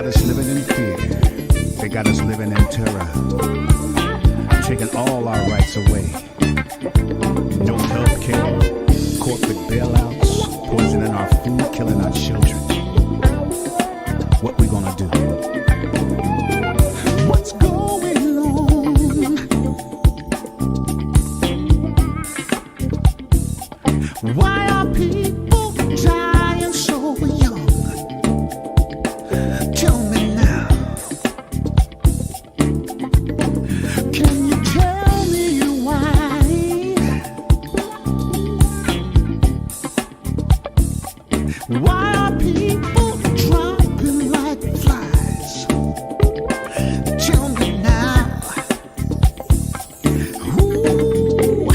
us living in fear. They got us living in terror, taking all our rights away. No health care, corporate bailouts, poisoning our food, killing our children. What we gonna do? What's going on? Why are people dying so young? Tell me now. Can you tell me why? Why are people dropping like flies? Tell me now. Ooh,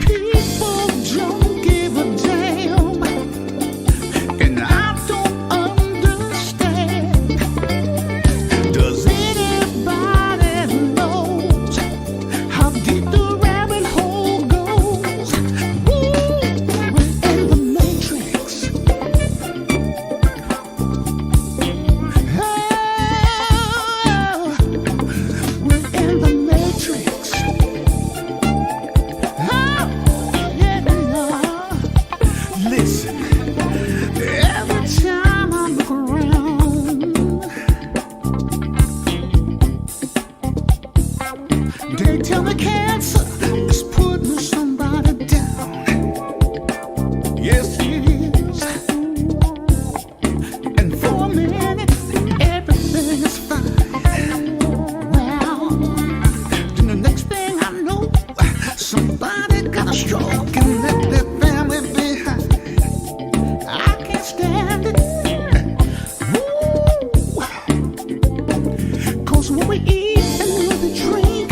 people don't give a damn, and I don't understand. Does anybody knows how deep the rabbit hole goes? Ooh, we're in the matrix. Oh, we're in the matrix. Oh, yeah, we are. Listen, every time I look around, they tell me cancer is putting somebody down. Yes, it is. And for a minute, everything is fine. Well, then the next thing I know, somebody got a stroke and left their family behind. I can't stand it. Ooh. 'Cause what we eat and what we drink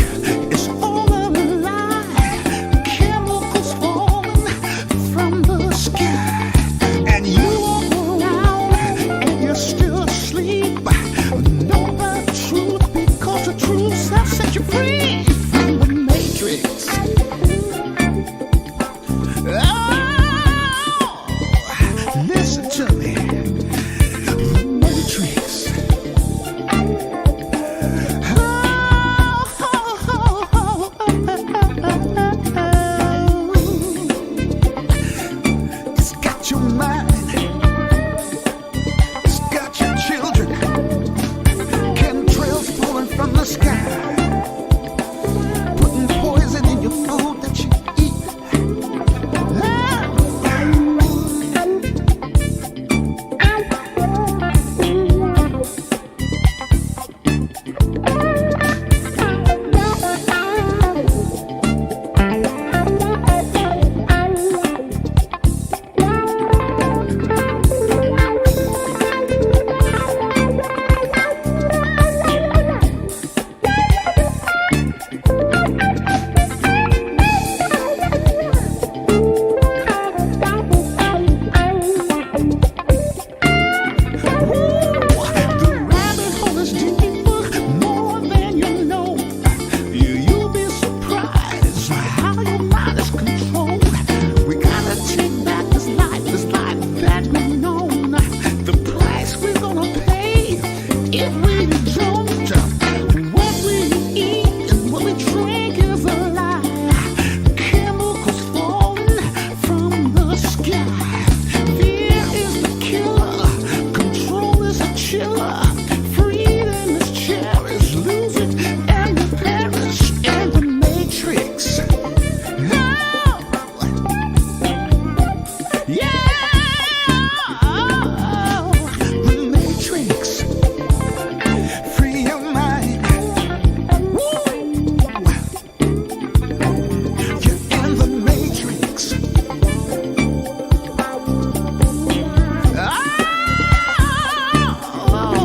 is all a lie. Chemicals falling from the sky, and you walk around and you're still asleep. Know the truth because the truth shall set you free from the matrix. Oh, listen to me. The matrix. It's got your mind. It's got your children. Chemtrails falling from the sky, putting poison in your food that you eat. The rabbit hole is deeper, more than you know. You'll be surprised how your mind is controlled. We gotta take back this life that we've known. The price we're gonna pay if we don't. What we eat and what we drink is a lie. Chemicals falling from the sky. Fear is the killer. Control is a chiller. Freedom is cherished. Lose it and we perish in the matrix. Oh, yeah. The matrix. Free your mind. Woo. You're in the matrix. Oh,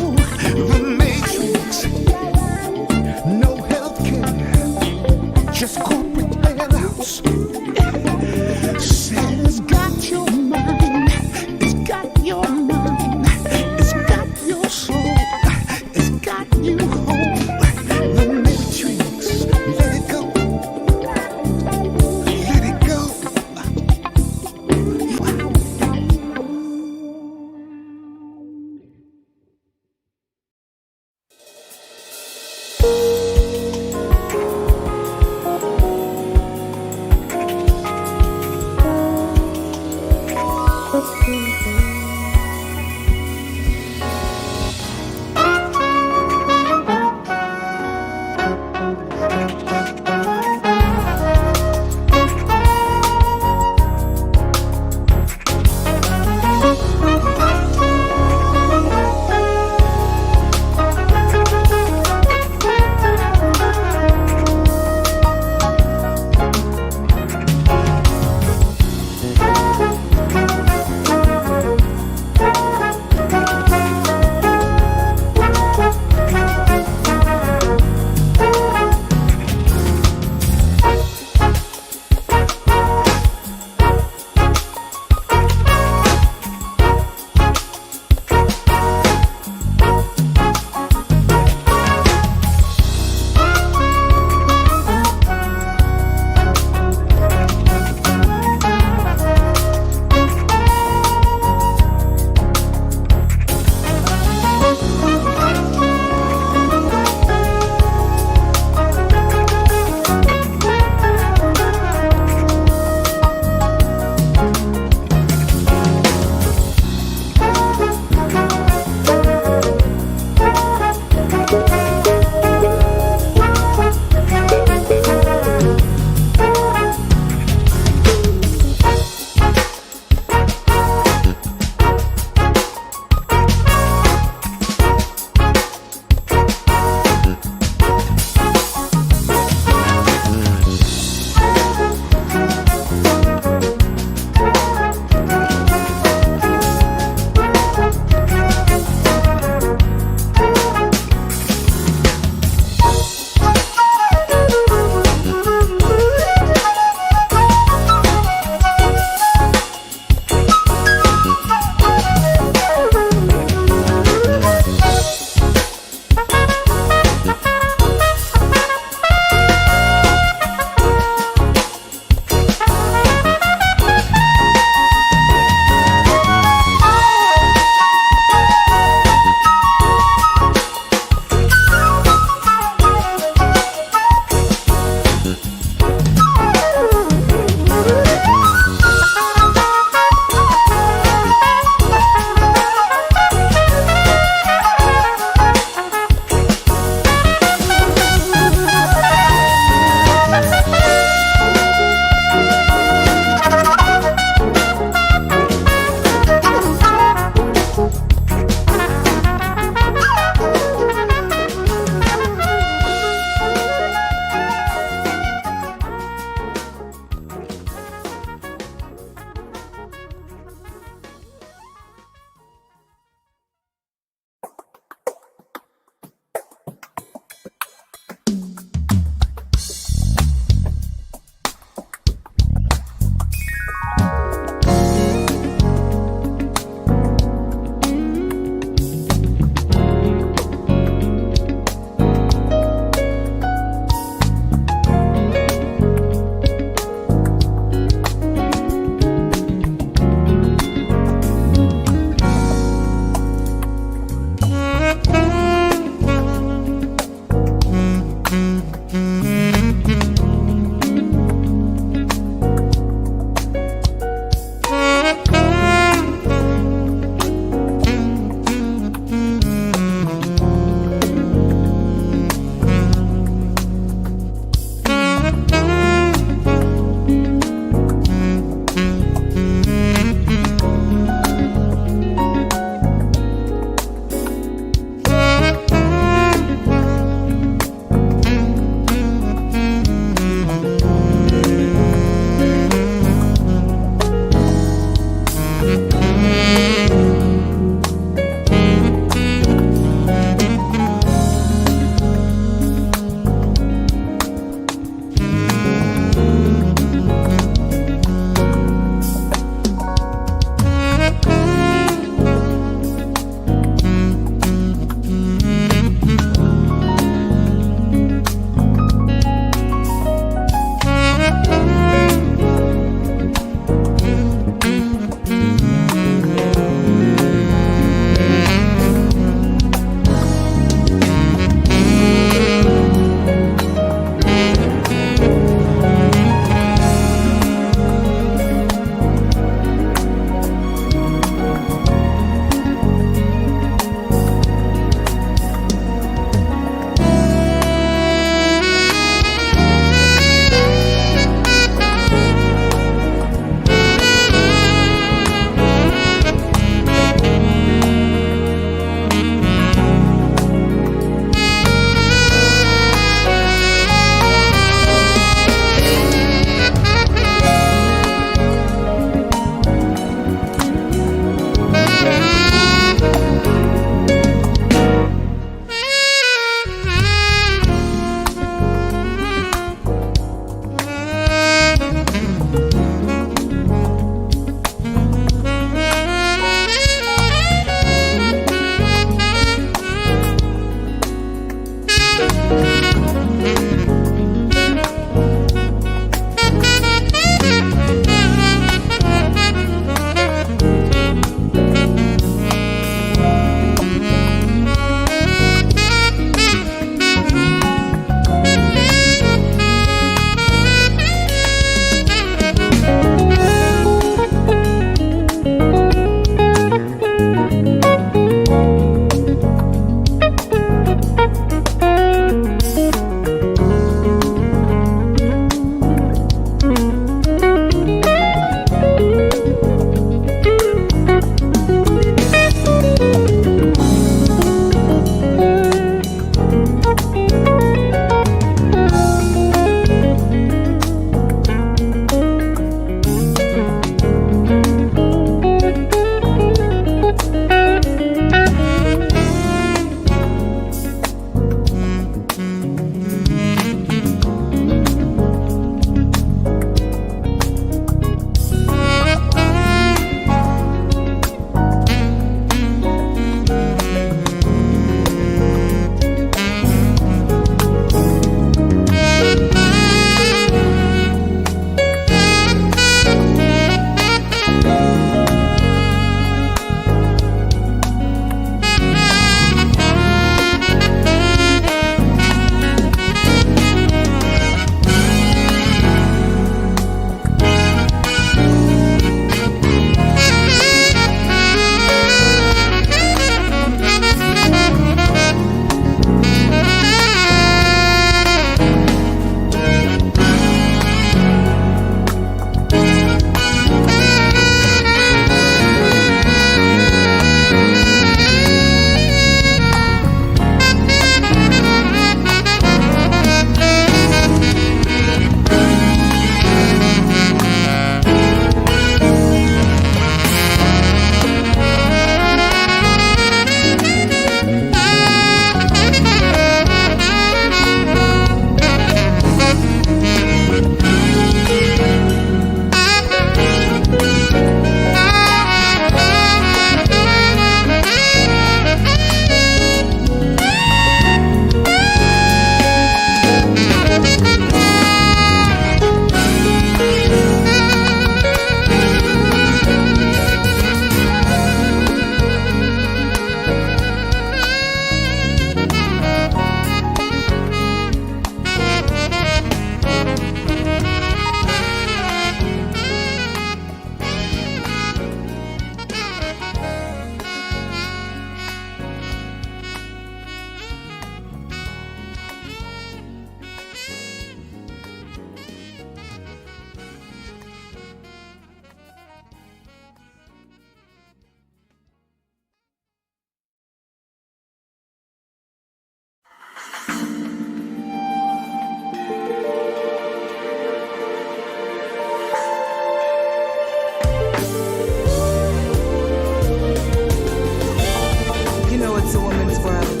woman's world.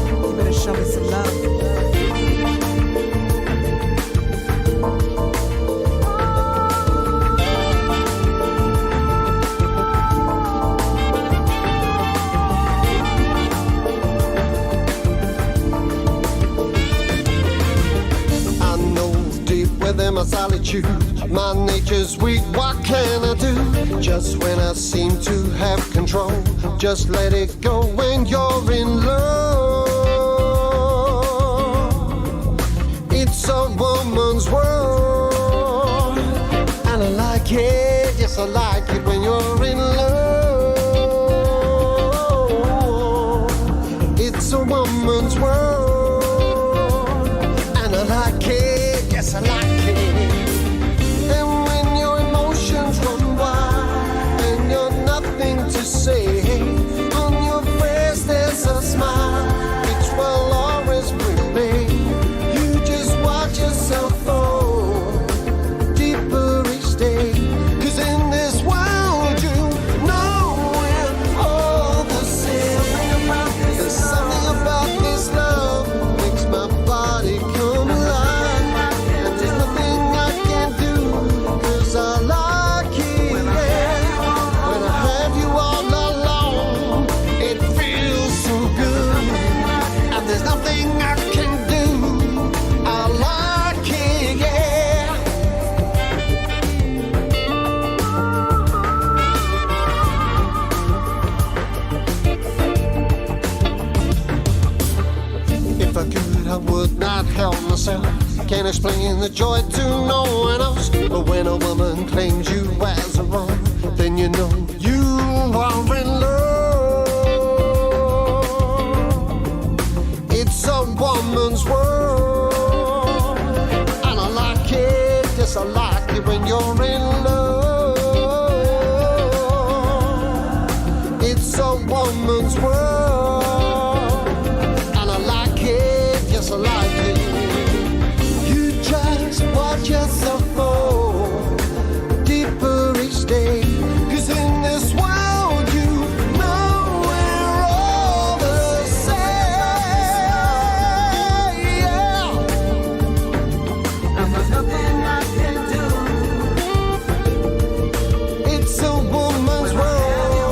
You better show me some love. Within my solitude, my nature's weak, what can I do? Just when I seem to have control, just let it go when you're in love. It's a woman's world, and I like it, yes I like it when you're in love. It's a woman's world, and I like it, yes I like it. And when your emotions run wild and you're nothing to say, on your face there's a smile which will always remain. You just watch yourself fall deeper each day, 'cause in this world you know we're all the same. There's something about this love makes my body come alive. There's nothing I can do, 'cause I like it, yeah. When I have you all alone, it feels so good. And there's nothing I can do, I like it, yeah. If I could, I would not help myself. Can't explain the joy to no one else. But when a woman claims you as her own, then you know you are in love. It's a woman's world, and I like it, yes I like it when you're in love. It's a woman's world, and I like it, yes I like it. Just watch yourself fall deeper each day, 'cause in this world you know we're all the same, yeah. And there's nothing I can do. It's a woman's world,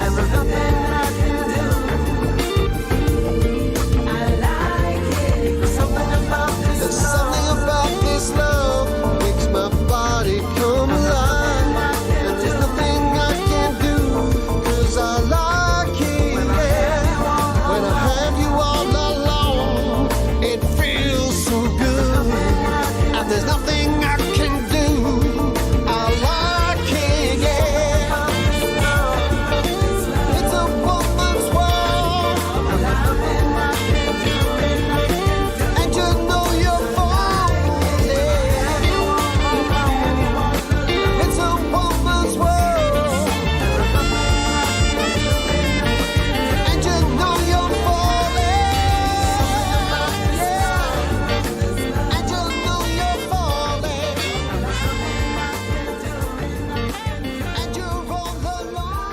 and there's nothing I can do. something about this love makes my body come alive. And there's nothing I can do, 'cause I like it, yeah. When I have you all alone, it feels so good. And there's nothing I can do, I like it, yeah. It's a woman's world, and you know you're falling. It's a woman's world, and you know you're falling. And you know you're falling, and you're all alone.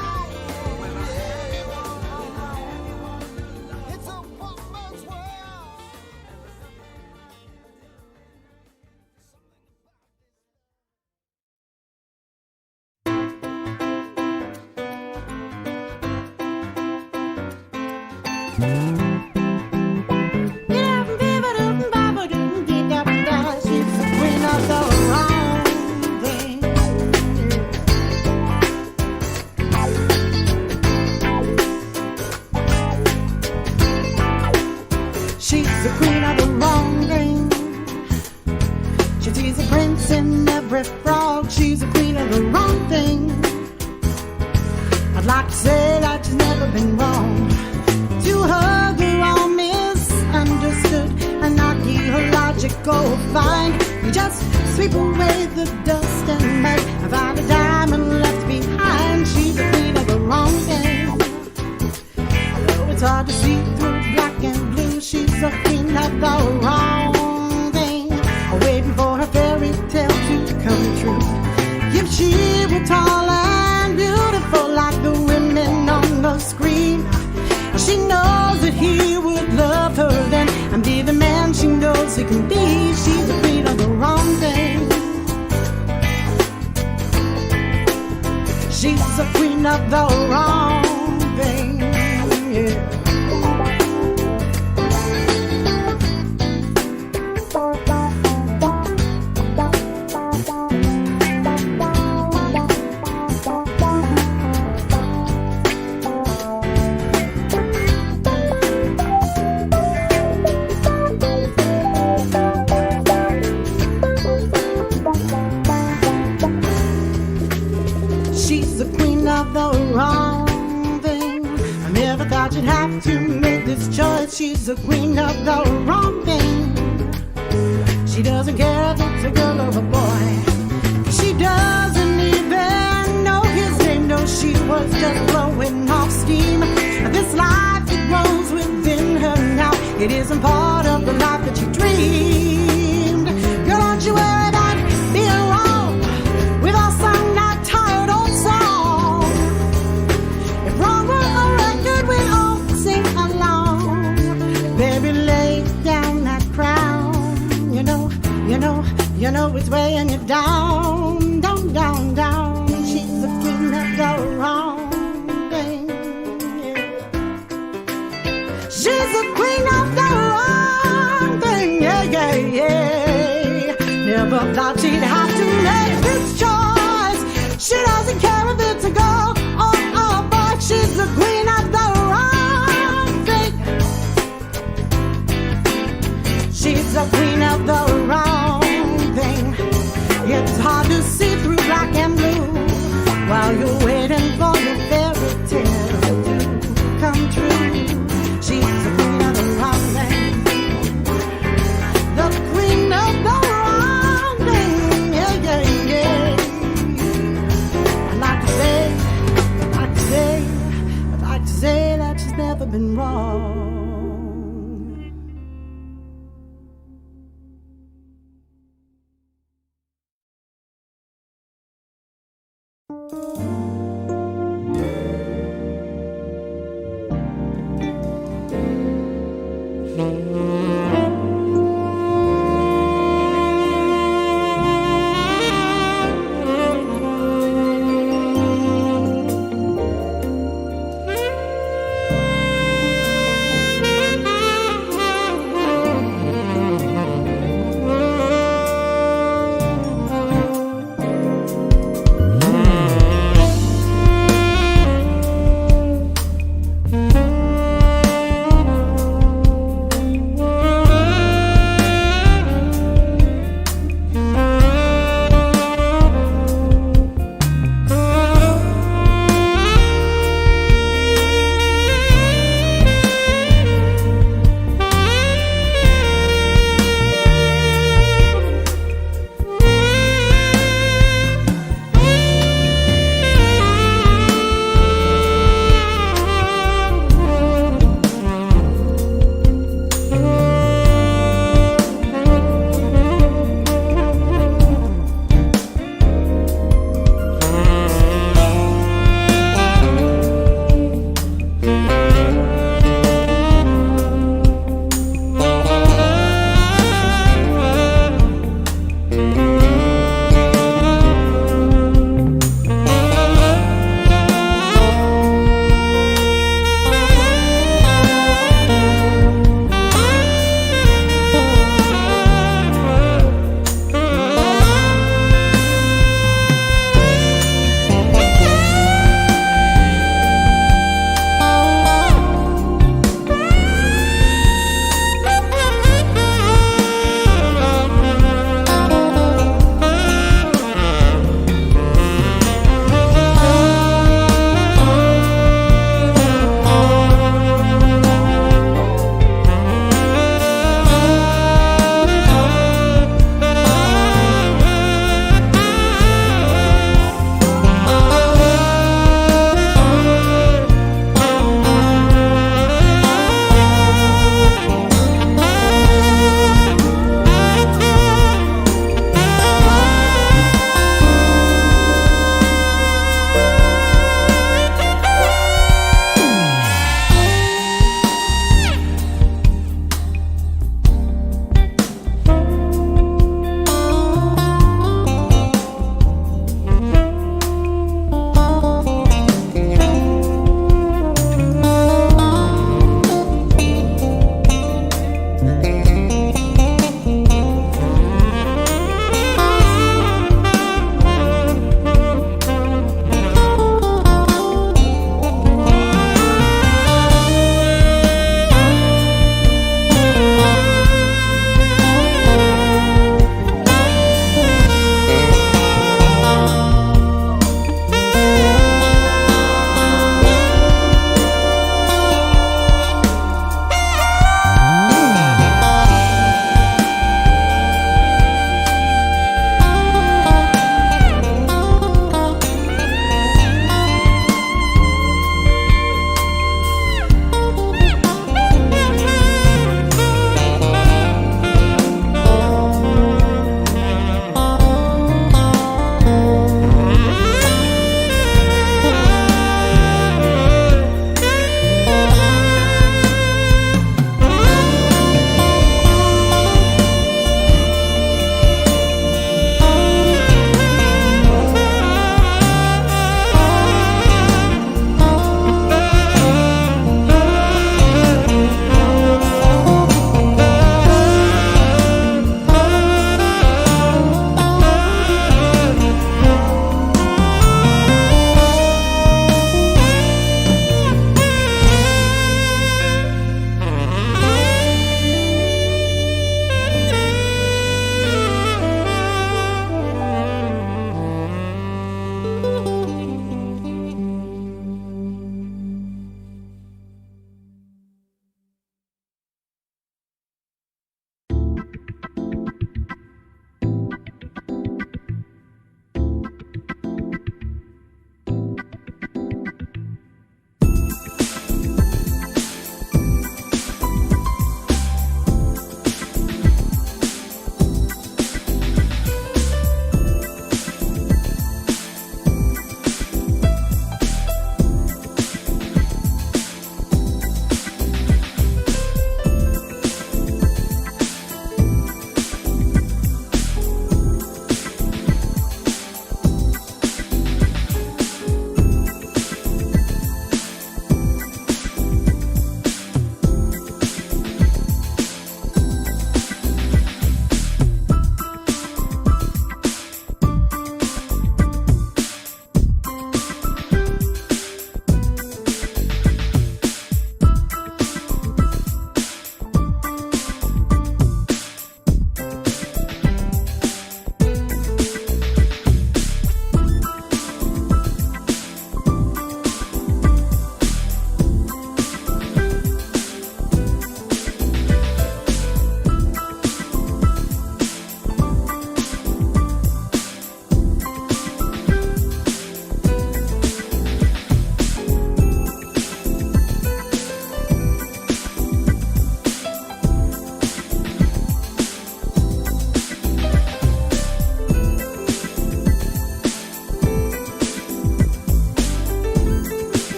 It's a woman's world. She's the queen of the wrong thing. She's the queen of the wrong thing. She sees a prince in every frog. She's the queen of the wrong thing. I'd like to say that she's never been wrong. To her, you're all misunderstood, an archaeological find. You just sweep away the dust and mud and find a diamond left behind. She's the queen of the wrong thing. Though it's hard to see through black and blue, she's the queen of the wrong thing. Waiting for her fairy tale to come true. If she were tall and She's the queen of the wrong thing. Yeah. She's the queen of the wrong thing. I never thought you'd have to make this choice. She's the queen of the wrong thing. She doesn't care if it's a girl or a boy. She doesn't even know his name. No, she was just blowing off steam. This life that grows within her now, it isn't part of the life that you dreamed. Girl, don't you worry about being wrong with our song not tired old song. If wrong were a record, we all sing along. Baby, lay down that crown. You know it's weighing you down, down, down, down. She's the queen of the wrong thing. Yeah. She's the queen of the wrong thing. Yeah, yeah, yeah. Never thought she'd have to make this choice. She doesn't care if it's a girl or a boy. She's the queen of the wrong thing. She's the queen of the wrong thing. It's hard to see through black and blue while you're waiting for your fairy tale to come true. She's the queen of the wrong thing. The queen of the wrong thing. Yeah, yeah, yeah. I'd like to say that she's never been wrong.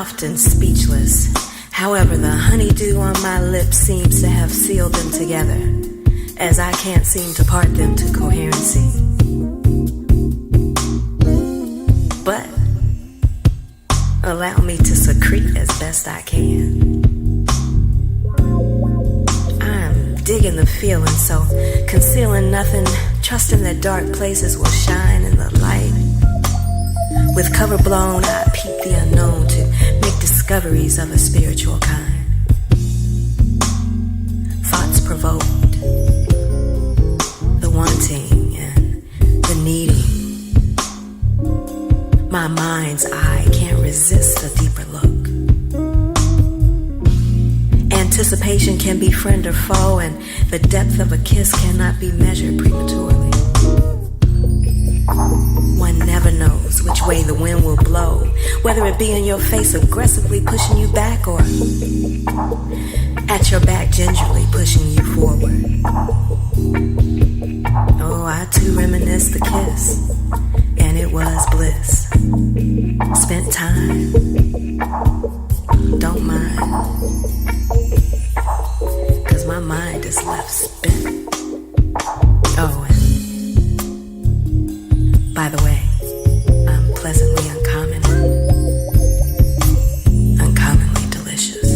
often speechless. However, the honeydew on my lips seems to have sealed them together, as I can't seem to part them to coherency. But allow me to secrete as best I can. I'm digging the feeling, so concealing nothing, trusting that dark places will shine in the light. With cover blown, I peep the unknown to make discoveries of a spiritual kind. Thoughts provoked, the wanting and the needing. My mind's eye can't resist a deeper look. Anticipation can be friend or foe, and the depth of a kiss cannot be measured prematurely. One never knows which way the wind will blow, whether it be in your face aggressively pushing you back, or at your back gingerly pushing you forward. Oh, I too reminisce the kiss, and it was bliss. Spent time, don't mind, 'cause my mind is left spent. Oh, and by the way, I'm pleasantly uncommon, uncommonly delicious.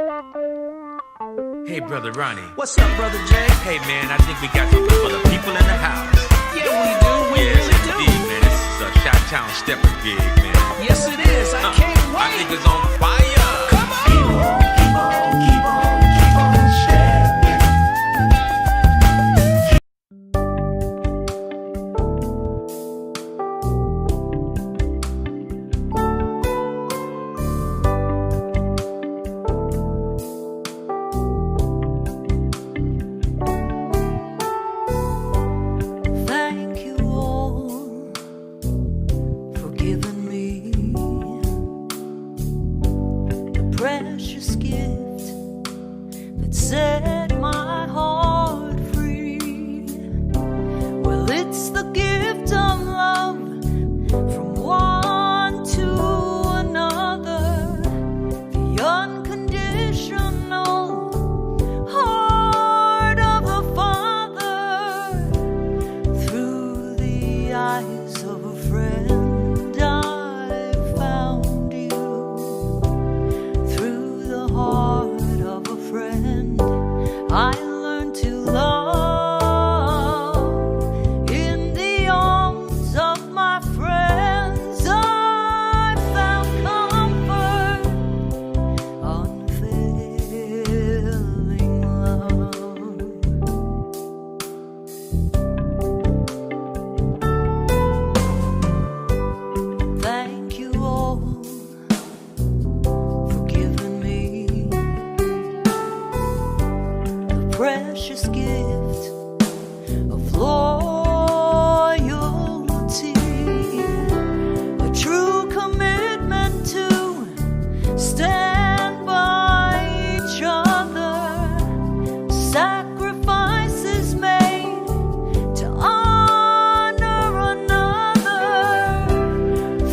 Hey, Brother Ronnie. What's up, Brother Jay? Hey, man, I think we got something for the people in the house. Yeah, we do. We Yes, really do. indeed, man. This is a Chi-Town Stepper gig, man. Yes, it is. I can't I wait. think it's on fire. Come on. Thank you all for giving me the precious gift that set my heart free. Well, it's the gift of love from one to another, the unconditional heart of the Father. Through the eyes of a friend, I found you. Through the heart of a friend, I learned to love. In the arms of my friends, I found comfort, unfailing love. Thank you all for giving me the precious gift of loyalty, a true commitment to stand by each other, sacrifices made to honor another.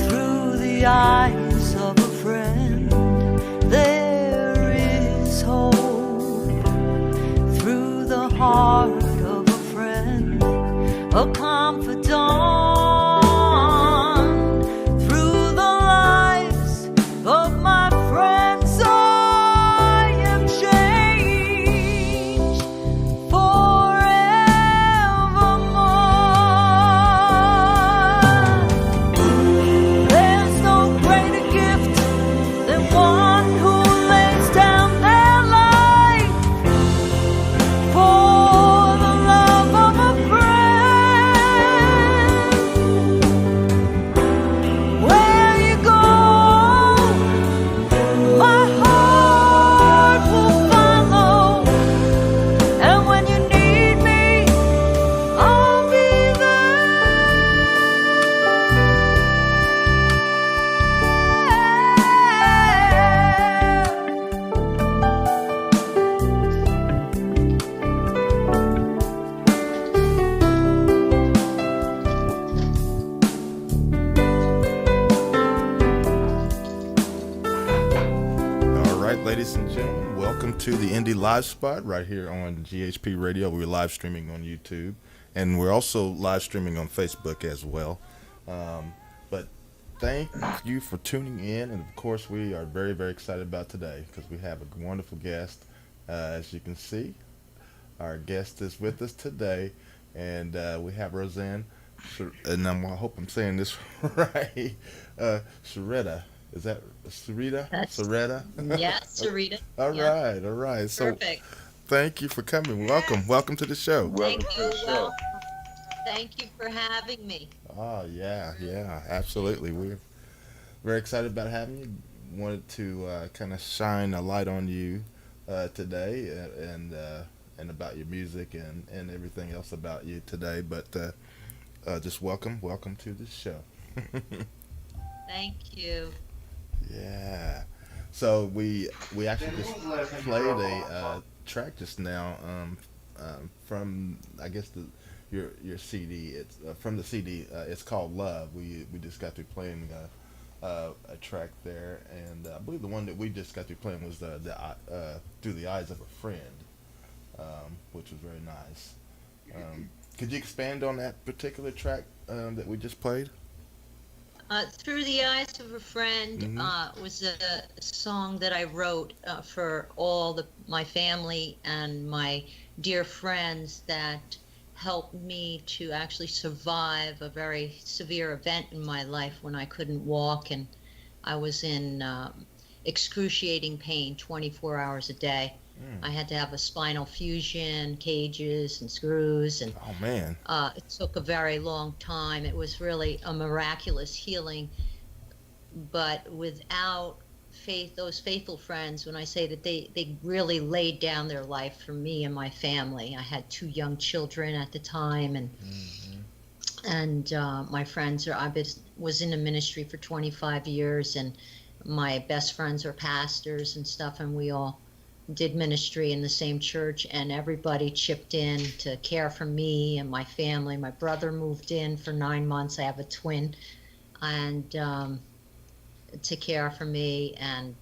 Through the eyes of a friend, there is hope. Through the heart of a friend, a confidant. Through the lives of my friends, I am changed forevermore. There's no greater gift than one who lays down their life for the love of a friend. Where you go, my heart will follow. And when you need me, I'll be there. All right, ladies and gentlemen, welcome to the Indie Live Spot right here on GHP Radio. We're live streaming on YouTube, and we're also live streaming on Facebook as well. But thank you for tuning in, and of course, we are very, very excited about today because we have a wonderful guest. As you can see, our guest is with us today, and we have Roseann, and I hope I'm saying this right, Sureda. Is that Sureda? That's- Sureda? Yeah, Sureda. All Yeah. right, all right. So Perfect. thank you for coming. Welcome to the show. Thank you. Well, thank you for having me. Oh yeah, absolutely. We're very excited about having you. Wanted to kind of shine a light on you today, and about your music and everything else about you today. But just welcome to the show. Thank you. Yeah. So we actually just played a track just now from I guess your CD. It's from the CD. It's called Love. We just got through playing a track there, and I believe the one that we just got through playing was the Through the Eyes of a Friend, which was very nice. Could you expand on that particular track that we just played? Through the Eyes of a Friend was a song that I wrote for all my family and my dear friends that helped me to actually survive a very severe event in my life when I couldn't walk and I was in excruciating pain 24 hours a day. I had to have a spinal fusion, cages and screws, and Oh man. it took a very long time. It was really a miraculous healing, but without faith, those faithful friends, when I say that they really laid down their life for me and my family. I had 2 young children at the time, and my friends was in the ministry for 25 years, and my best friends are pastors and stuff, and we all did ministry in the same church, and everybody chipped in to care for me and my family. My brother moved in for 9 months. I have a twin, and to care for me, and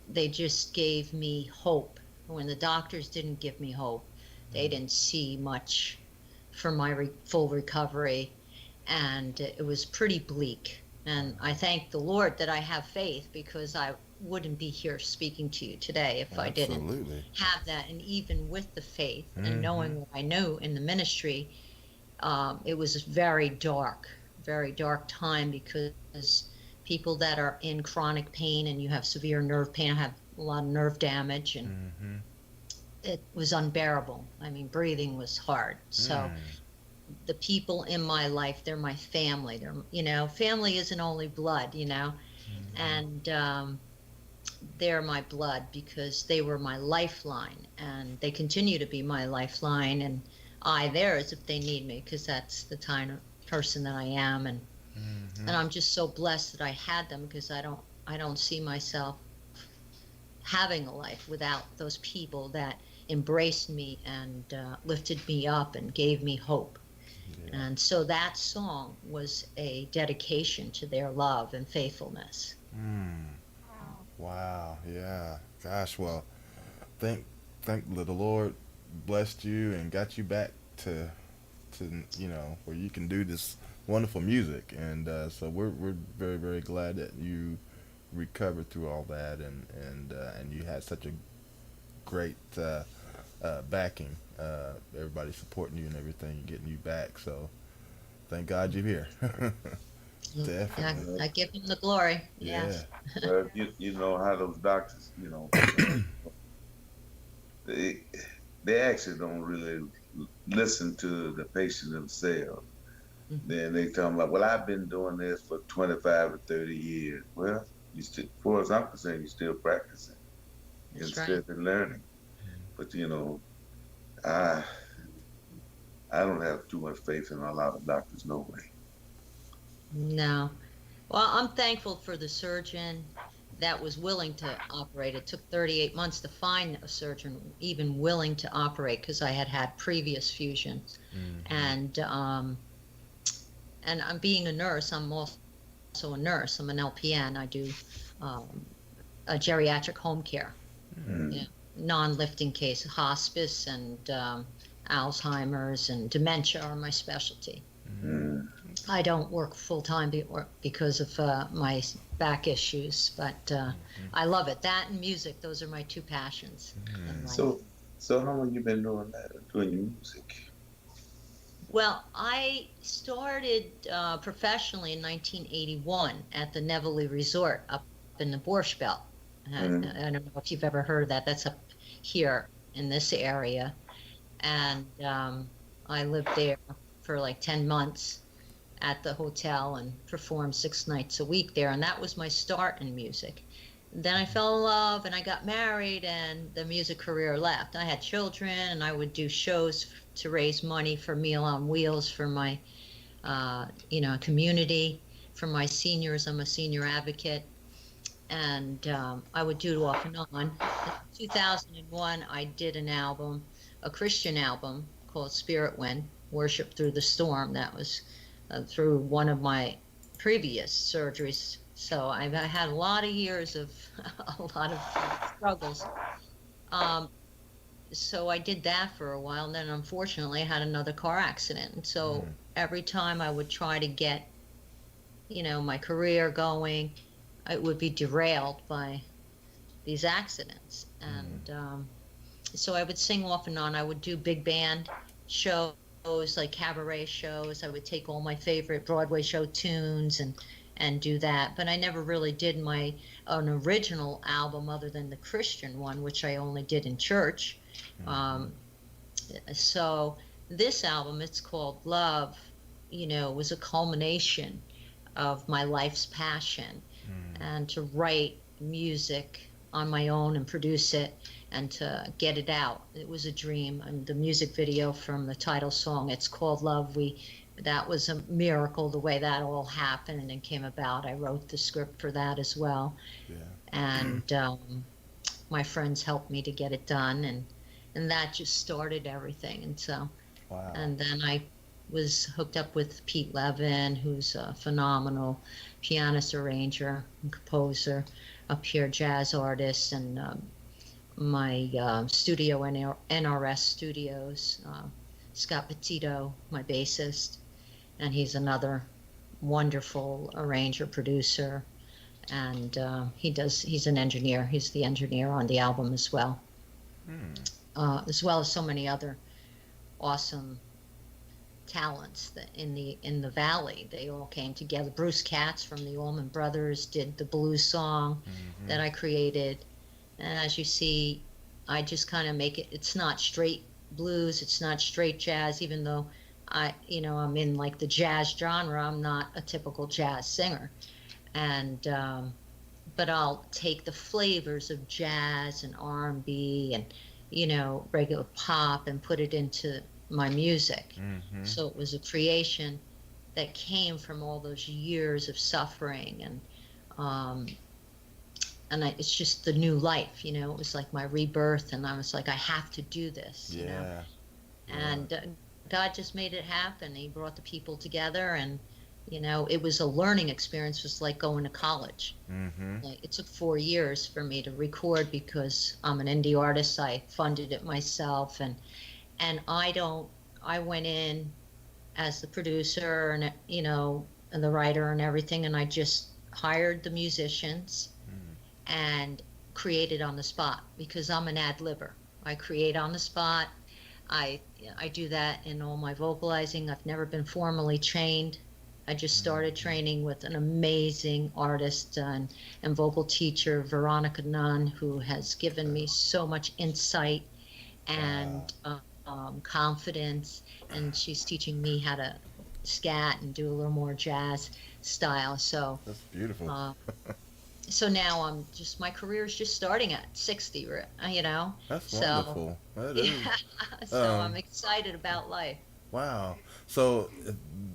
they just gave me hope. When the doctors didn't give me hope, they didn't see much for my full recovery, and it was pretty bleak. And I thank the Lord that I have faith, because I wouldn't be here speaking to you today if I didn't have that. And even with the faith and knowing what I knew in the ministry, it was a very dark time, because people that are in chronic pain and you have severe nerve pain, I have a lot of nerve damage, and it was unbearable. I mean, breathing was hard. So the people in my life, they're my family. Family isn't only blood, and they're my blood, because they were my lifeline, and they continue to be my lifeline, and I theirs if they need me, because that's the kind of person that I am, and I'm just so blessed that I had them, because I don't see myself having a life without those people that embraced me and lifted me up and gave me hope. And so that song was a dedication to their love and faithfulness. Wow. Yeah. Gosh. Well, thank the Lord blessed you and got you back to where you can do this wonderful music, and so we're very, very glad that you recovered through all that, and you had such a great backing. Everybody supporting you and everything, getting you back. So thank God you're here. Definitely. I give him the glory. Yeah. Yes. Well, you know how those doctors, they actually don't really listen to the patient themselves. Then they tell them, like, well, I've been doing this for 25 or 30 years. Well, as far as I'm concerned, you're still practicing. You're still learning. But, I don't have too much faith in a lot of doctors, no way. No. Well, I'm thankful for the surgeon that was willing to operate. It took 38 months to find a surgeon even willing to operate, because I had previous fusions. And I'm being a nurse. I'm also a nurse. I'm an LPN. I do a geriatric home care, non-lifting case, hospice, and Alzheimer's and dementia are my specialty. I don't work full-time because of my back issues, but I love it. That and music, those are my 2 passions. So how long you been doing that, doing your music? Well, I started professionally in 1981 at the Nevele Resort up in the Borscht Belt. I don't know if you've ever heard of that. That's up here in this area. And I lived there for like 10 months at the hotel and performed 6 nights a week there. And that was my start in music. Then I fell in love and I got married, and the music career left. I had children, and I would do shows to raise money for Meal on Wheels for my community, for my seniors. I'm a senior advocate, and I would do it off and on. In 2001, I did an album, a Christian album called Spirit Wind, Worship Through the Storm. That was through one of my previous surgeries. So I had a lot of years of a lot of struggles. So I did that for a while, and then unfortunately I had another car accident. And so every time I would try to get my career going, it would be derailed by these accidents. And so I would sing off and on. I would do big band shows, like cabaret shows. I would take all my favorite Broadway show tunes and do that. But I never really did an original album other than the Christian one, which I only did in church. So this album, it's called Love, was a culmination of my life's passion, and to write music on my own and produce it and to get it out. It was a dream. And the music video from the title song, it's called Love. That was a miracle, the way that all happened and came about. I wrote the script for that as well. Yeah. And my friends helped me to get it done, and that just started everything. And so, Wow. and then I was hooked up with Pete Levin, who's a phenomenal pianist, arranger, and composer, up here, jazz artist, and my studio, NRS Studios, Scott Petito, my bassist, and he's another wonderful arranger, producer, and he's an engineer. He's the engineer on the album as well, as well as so many other awesome talents that in the Valley. They all came together. Bruce Katz from the Allman Brothers did the blues song that I created, and as you see, I just kind of make it. It's not straight blues. It's not straight jazz. Even though I'm in like the jazz genre, I'm not a typical jazz singer, and but I'll take the flavors of jazz and R&B and regular pop and put it into my music. So it was a creation that came from all those years of suffering, and it's just the new life. It was like my rebirth, and I was like, I have to do this. Yeah. And God just made it happen. He brought the people together, and it was a learning experience. It was like going to college. It took 4 years for me to record because I'm an indie artist. I funded it myself, and I went in as the producer and and the writer and everything, and I just hired the musicians and created on the spot because I'm an ad-libber. I create on the spot. I do that in all my vocalizing. I've never been formally trained. I just started training with an amazing artist and vocal teacher, Veronica Nunn, who has given me so much insight and confidence, and she's teaching me how to scat and do a little more jazz style. So That's beautiful. so now my career is just starting at 60, That's so wonderful. That is. yeah. So I'm excited about life. Wow. So,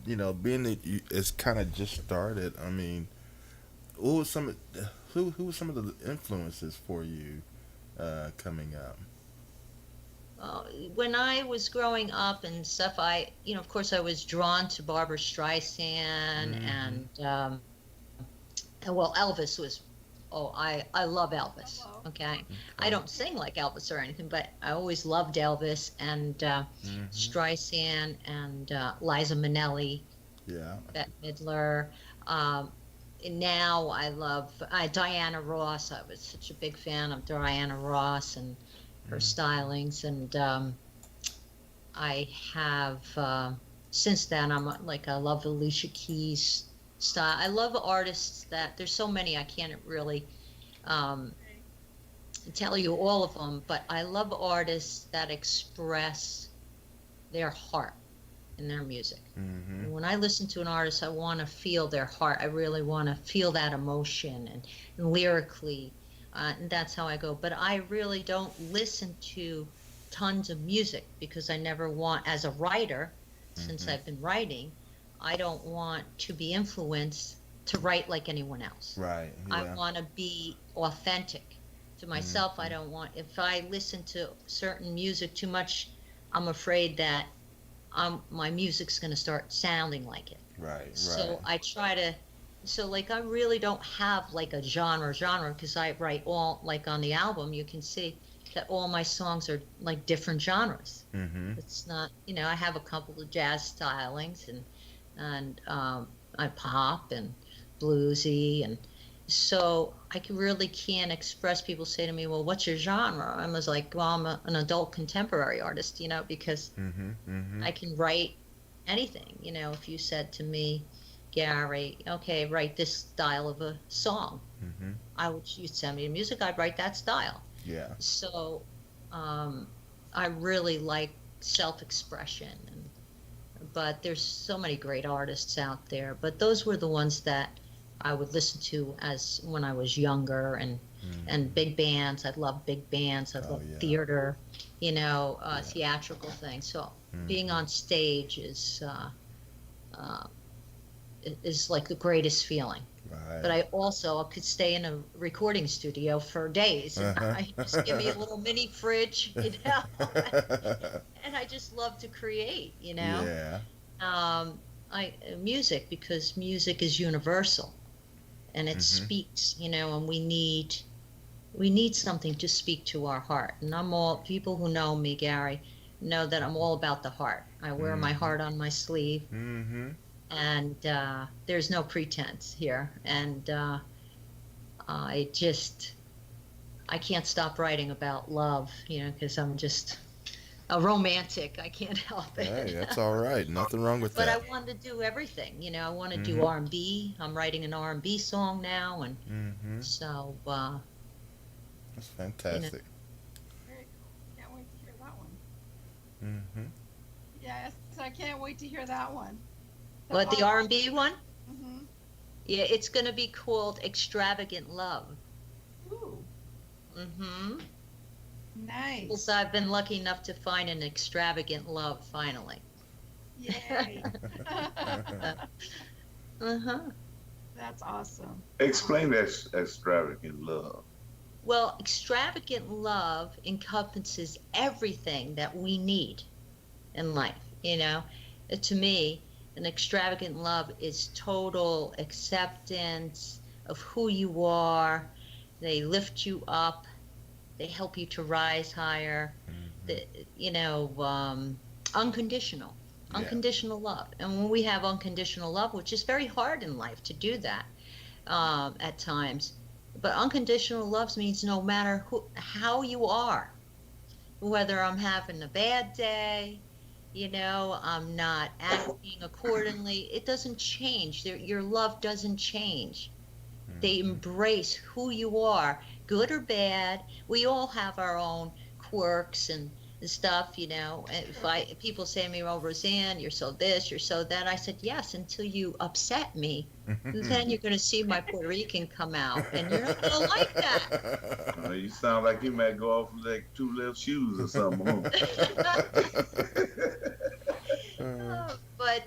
being that it's kind of just started, I mean, who were some of the influences for you coming up? When I was growing up and stuff, of course, I was drawn to Barbara Streisand and Elvis was. I love Elvis. Okay, I don't sing like Elvis or anything, but I always loved Elvis and Streisand and Liza Minnelli. Yeah. Bette Midler. Now I love Diana Ross. I was such a big fan of Diana Ross and her stylings, and I have since then I love Alicia Keys style. I love artists that there's so many I can't really tell you all of them, but I love artists that express their heart in their music. And when I listen to an artist, I want to feel their heart. I really want to feel that emotion and lyrically, and that's how I go. But I really don't listen to tons of music because I never want, as a writer, since I've been writing, I don't want to be influenced to write like anyone else. Right. Yeah. I want to be authentic to myself. I don't want, if I listen to certain music too much, I'm afraid that my music's going to start sounding like it. Right. So I try to, I really don't have like a genre because I write all, like on the album, you can see that all my songs are like different genres. It's not, I have a couple of jazz stylings and I pop and bluesy, and so really can't express. People say to me, "Well, what's your genre?" I was like, "Well, I'm an adult contemporary artist, because I can write anything. If you said to me, Gary, okay, write this style of a song, you'd send me the music, I'd write that style. Yeah. So I really like self-expression, but there's so many great artists out there. But those were the ones that I would listen to when I was younger, and big bands. I love big bands. I love theater, theatrical things. So being on stage is like the greatest feling. Right. But I also could stay in a recording studio for days. I just give me a little mini fridge, and I just love to create, Yeah. Music, because music is universal, and it speaks, and we need something to speak to our heart. And people who know me, Gary, know that I'm all about the heart. I wear my heart on my sleeve. And there's no pretense here. And I can't stop writing about love, because I'm just a romantic. I can't help it. Hey, that's all right. Nothing wrong with but that. I want to do everything. I want to do R&B. I'm writing an R&B song now, and so that's fantastic. Very cool. Can't wait to hear that one. Yes, I can't wait to hear that one. What, the R&B one? Mm-hmm. Yeah, it's going to be called Extravagant Love. Ooh. Mm-hmm. Nice. Because I've been lucky enough to find an extravagant love finally. Yay. Uh-huh. That's awesome. Explain that extravagant love. Well, extravagant love encompasses everything that we need in life, To me, an extravagant love is total acceptance of who you are. They lift you up. They help you to rise higher. Unconditional. Unconditional love. And when we have unconditional love, which is very hard in life to do that at times, but unconditional love means no matter how you are, whether I'm having a bad day, I'm not acting accordingly, it doesn't change. Your love doesn't change. They embrace who you are, good or bad. We all have our own quirks and stuff, If people say to me, "Oh, Roseann, you're so this, you're so that," I said, yes, until you upset me, then you're going to see my Puerto Rican come out, and you're not going to like that. You sound like you might go off with like two left shoes or something. But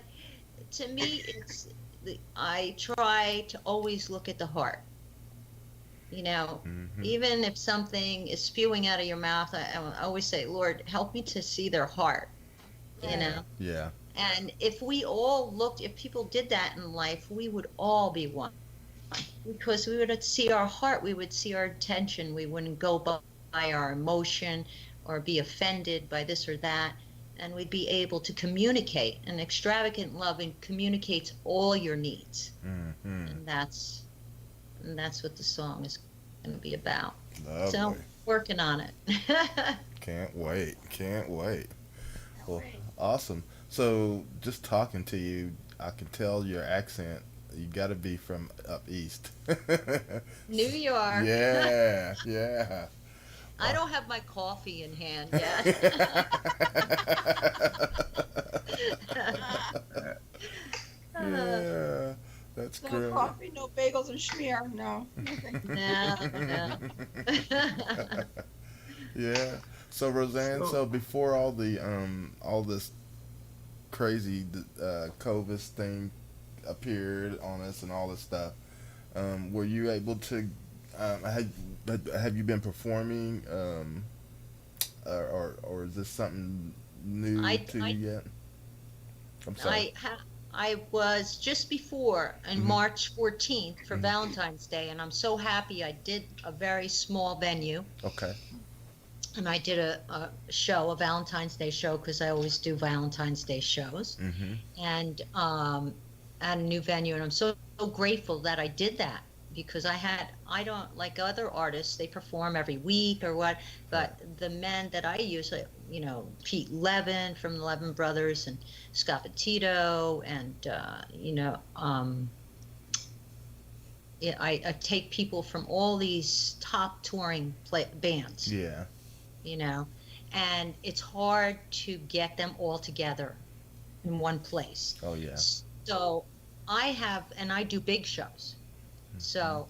to me, I try to always look at the heart. Even if something is spewing out of your mouth, I always say, "Lord, help me to see their heart." Yeah. And if if people did that in life, we would all be one, because we would see our heart, we would see our intention, we wouldn't go by our emotion or be offended by this or that, and we'd be able to communicate. And extravagant love communicates all your needs, and that's what the song is going to be about. Lovely. So, working on it. Can't wait. Well, awesome. So, just talking to you, I can tell your accent. You got to be from up east. New York. Yeah. I don't have my coffee in hand yet. Yeah. That's No great. coffee, no bagels and schmear. No. No. Yeah. So Roseann, so before all this crazy COVID thing appeared on us and all this stuff, were you able to? Have you been performing, or is this something new to you yet? I'm sorry. I was just before on March 14th for Valentine's Day, and I'm so happy I did a very small venue. Okay. And I did a Valentine's Day show, because I always do Valentine's Day shows. And at a new venue, and I'm so so grateful that I did that, because I don't, like other artists, they perform every week or what, but the men that I usually, Pete Levin from the Levin Brothers and Scott Petito, and yeah, I take people from all these top touring bands, Yeah. And it's hard to get them all together in one place. Oh yeah. So I do big shows. So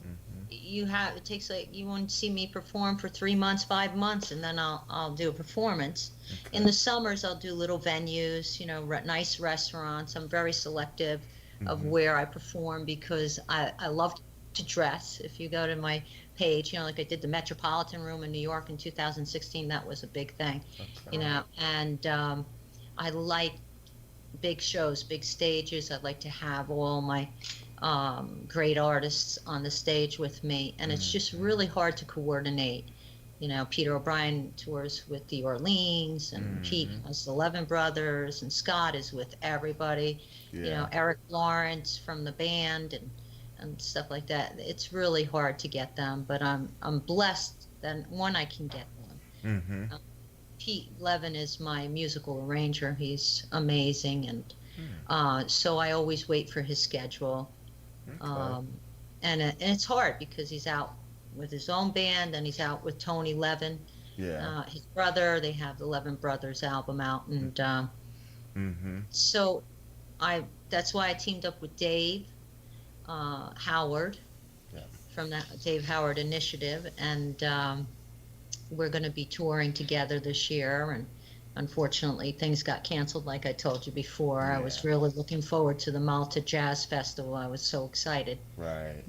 it takes, like, you won't see me perform for 3 months, 5 months, and then I'll do a performance. Okay. In the summers, I'll do little venues, nice restaurants. I'm very selective of where I perform, because I love to dress. If you go to my page, like I did the Metropolitan Room in New York in 2016, that was a big thing, and I like big shows, big stages. I'd like to have all my great artists on the stage with me, and it's just really hard to coordinate. Peter O'Brien tours with the Orleans, and Pete has the Levin Brothers, and Scott is with everybody. Yeah. Eric Lawrence from the band, and stuff like that. It's really hard to get them, but I'm blessed that I can get them. Pete Levin is my musical arranger. He's amazing, and so I always wait for his schedule. Okay. And it's hard because he's out with his own band, and he's out with Tony Levin, his brother. They have the Levin Brothers album out, and so that's why I teamed up with Dave Howard from that Dave Howard Initiative, and we're going to be touring together this year. And unfortunately, things got canceled, like I told you before. I was really looking forward to the Malta Jazz Festival. I was so excited. Right.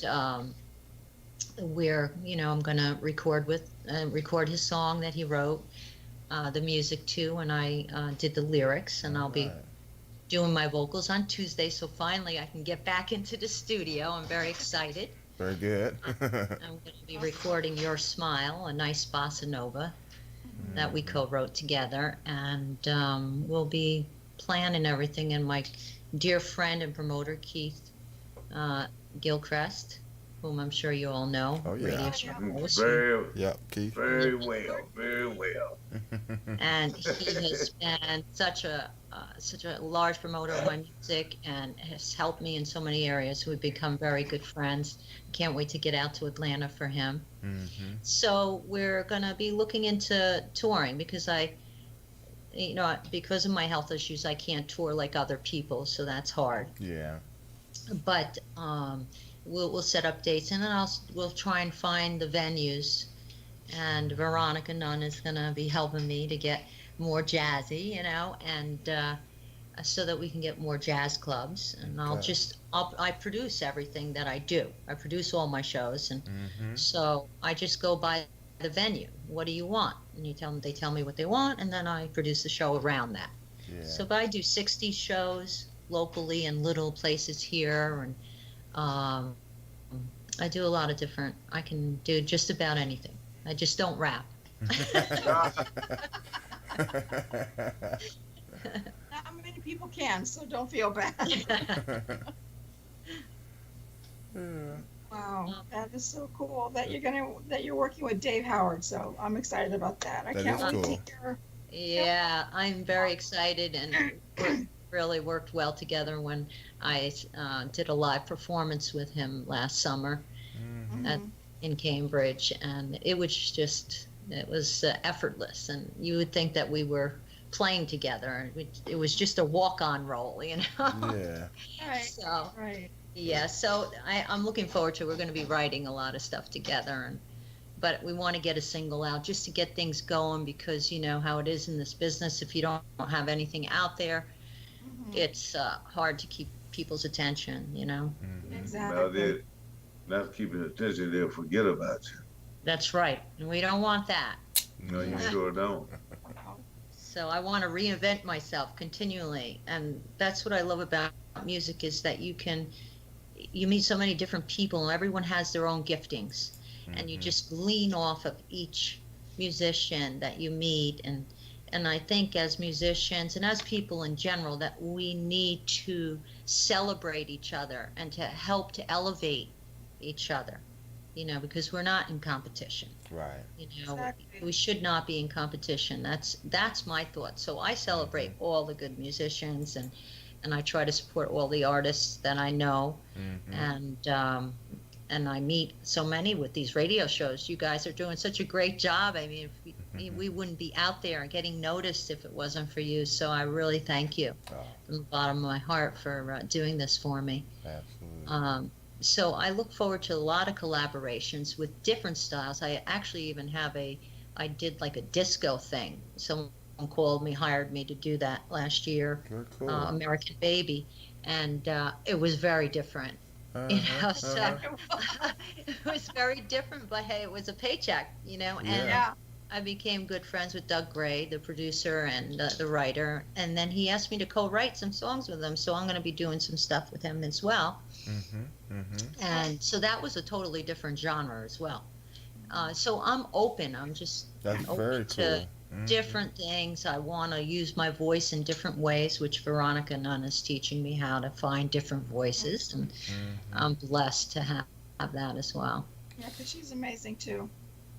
I'm going to record his song that he wrote, the music too, and I did the lyrics, and I'll be doing my vocals on Tuesday, so finally I can get back into the studio. I'm very excited. Very good. I'm going to be recording Your Smile, a nice bossa nova that we co-wrote together, and we'll be planning everything. And my dear friend and promoter, Keith Gilchrist, whom I'm sure you all know. Oh, yeah. Radio show host. Keith. Very well. And he has been such a large promoter of my music, and has helped me in so many areas. We've become very good friends. Can't wait to get out to Atlanta for him. So we're gonna be looking into touring, because because of my health issues, I can't tour like other people, so that's hard. Yeah. But we'll set up dates, and then we'll try and find the venues. And Veronica Nunn is gonna be helping me to get more jazzy, and so that we can get more jazz clubs. And I produce everything that I do. I produce all my shows, and so I just go by the venue. What do you want? And they tell me what they want, and then I produce the show around that. Yeah. So, but I do 60 shows locally in little places here, and I do a lot of different. I can do just about anything. I just don't rap. Not many people can, so don't feel bad. Wow, that is so cool that you're working with Dave Howard. So I'm excited about that. I can't wait to hear. Yeah, I'm very excited, and we really worked well together when I did a live performance with him last summer in Cambridge, and it was effortless, and you would think that we were playing together. It was just a walk-on role, Yeah. Right. Yeah, so I'm looking forward to. We're going to be writing a lot of stuff together, but we want to get a single out just to get things going, because you know how it is in this business. If you don't have anything out there, it's hard to keep people's attention. Exactly. Well, not keeping attention, they'll forget about you. That's right, and we don't want that. No, you sure don't. So I want to reinvent myself continually, and that's what I love about music, is that you meet so many different people, and everyone has their own giftings, and you just lean off of each musician that you meet, and and I think as musicians and as people in general that we need to celebrate each other and to help to elevate each other, because we're not in competition. Right. Exactly. We should not be in competition. That's my thought. So I celebrate all the good musicians, and I try to support all the artists that I know, and I meet so many with these radio shows. You guys are doing such a great job. I mean, we wouldn't be out there and getting noticed if it wasn't for you. So I really thank you from the bottom of my heart for doing this for me. Absolutely. So I look forward to a lot of collaborations with different styles. I actually even I did like a disco thing. Someone called me, hired me to do that last year, Very cool. American Baby, and it was very different. So it was very different, but hey, it was a paycheck, and I became good friends with Doug Gray, the producer and the writer, and then he asked me to co-write some songs with him, so I'm going to be doing some stuff with him as well. And so that was a totally different genre as well. So I'm open. I'm just That's open very to cool. different things. I want to use my voice in different ways, which Veronica Nunn is teaching me how to find different voices, and I'm blessed to have that as well. Yeah, because she's amazing too.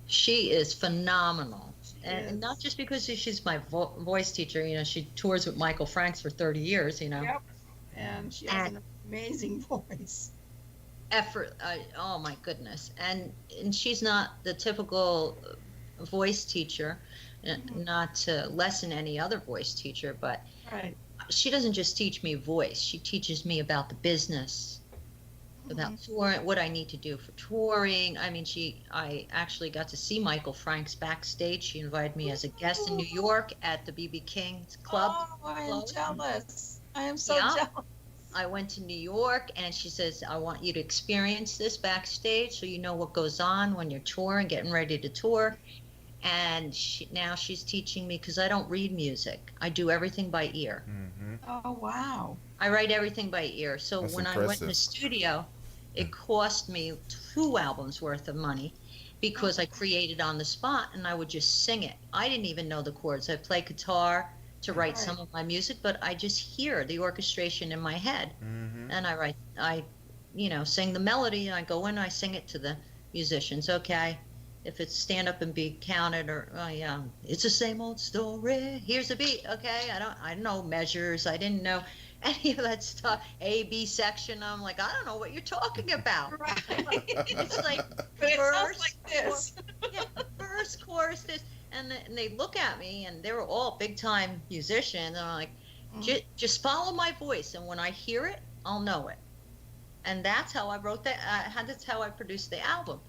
She is phenomenal. And is. not just because she's my voice teacher, she tours with Michael Franks for 30 years, Yep. And she has an amazing voice. Oh my goodness. And she's not the typical voice teacher, not to lessen any other voice teacher, but she doesn't just teach me voice. She teaches me about the business, about touring, what I need to do for touring. I mean, I actually got to see Michael Franks backstage. She invited me as a guest in New York at the B.B. King's Club. Oh, I am jealous. I am so jealous. I went to New York, and she says, I want you to experience this backstage so you know what goes on when you're touring, getting ready to tour. And now she's teaching me, because I don't read music. I do everything by ear. Oh, wow. I write everything by ear. So That's when impressive. I went in the studio, it cost me 2 albums worth of money because I created on the spot, and I would just sing it. I didn't even know the chords. I play guitar to write some of my music, but I just hear the orchestration in my head, and I sing the melody, and I go in, I sing it to the musicians. Okay, if it's stand up and be counted, or it's the same old story. Here's a beat. Okay, I don't know measures. I didn't know any of that stuff. A, B section. I'm like, I don't know what you're talking about. It's like But it sounds like this. First chorus, this. And they look at me, and they were all big-time musicians, and I'm like, just follow my voice, and when I hear it, I'll know it. And that's how I wrote that. That's how I produced the album.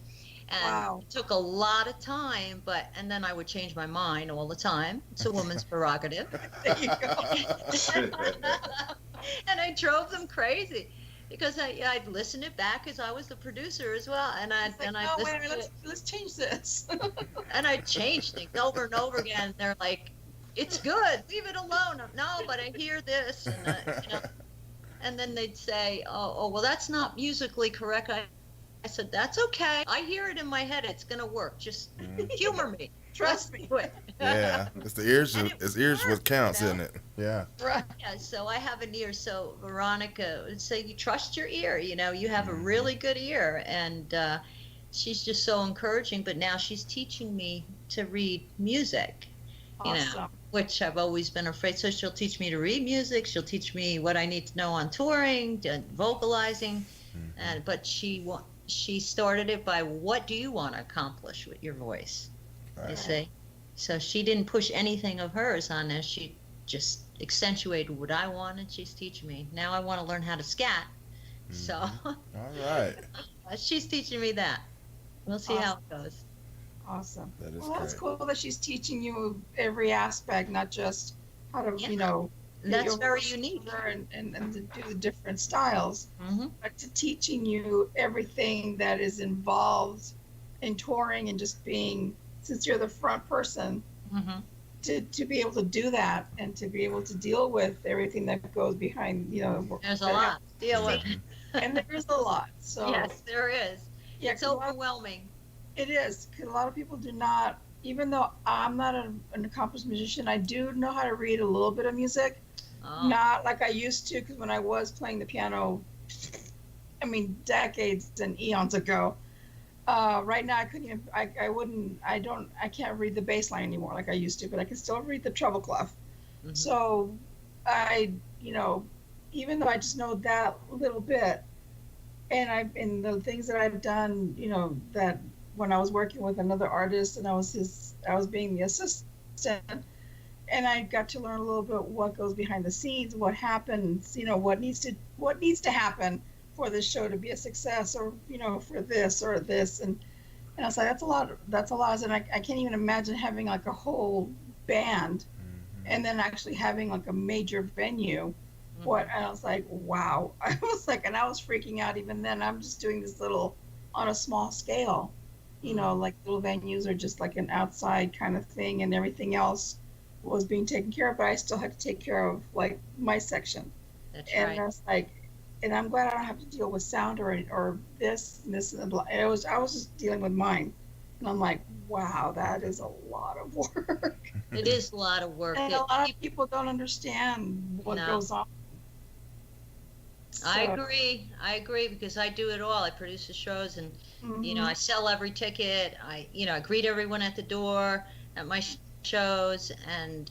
And it took a lot of time, and then I would change my mind all the time. It's a woman's prerogative. There you go. And I drove them crazy, because I'd listen it back, because I was the producer as well, and let's change this. And I changed things over and over again. They're like, "It's good, leave it alone." No, but I hear this, and then they'd say, "Oh, well, that's not musically correct." I said, "That's okay. I hear it in my head. It's gonna work. Just humor me. Trust me." Yeah, it's the ears. It's ears what counts, isn't it? Yeah. Right. Yeah. So I have an ear. So Veronica would say, "You trust your ear. You have a really good ear," and she's just so encouraging. But now she's teaching me to read music. Awesome. Which I've always been afraid. So she'll teach me to read music. She'll teach me what I need to know on touring, vocalizing, but she started it by, what do you want to accomplish with your voice? You see? So she didn't push anything of hers on this. She just accentuated what I wanted. She's teaching me. Now I want to learn how to scat. So All right. she's teaching me that. We'll see how it goes. Awesome. That is That's great. cool that she's teaching you every aspect, not just how to, That's very unique. And to do the different styles, but to teaching you everything that is involved in touring and just being, since you're the front person, to be able to do that and to be able to deal with everything that goes behind, There's a lot to deal with. And there is a lot. So yes, there is. yeah, It's overwhelming. It is, because a lot of people do not even though I'm not an accomplished musician, I do know how to read a little bit of music. Oh. Not like I used to, because when I was playing the piano, I mean, decades and eons ago. Right now, I couldn't even, I wouldn't, I can't read the bass line anymore like I used to, but I can still read the treble clef. Mhm. So you know, even though I just know that little bit, and the things that I've done, you know, that when I was working with another artist and I was being the assistant, and I got to learn a little bit what goes behind the scenes, what happens, you know, what needs to happen for this show to be a success, or, you know, for this or this. And I was like, that's a lot. And I can't even imagine having like a whole band and then actually having like a major venue. And I was like, wow. I was like, and I was freaking out even then. I'm just doing this little on a small scale, you know, like little venues are just like an outside kind of thing, and everything else was being taken care of, but I still had to take care of like my section. That's And right. I was like, and I'm glad I don't have to deal with sound or this and this and blah. I was just dealing with mine, and I'm like, wow, that is a lot of work. It is a lot of work. And a lot of people don't understand what No. goes on. I So- agree because I do it all. I produce the shows, and you know, I sell every ticket. I greet everyone at the door at my shows, and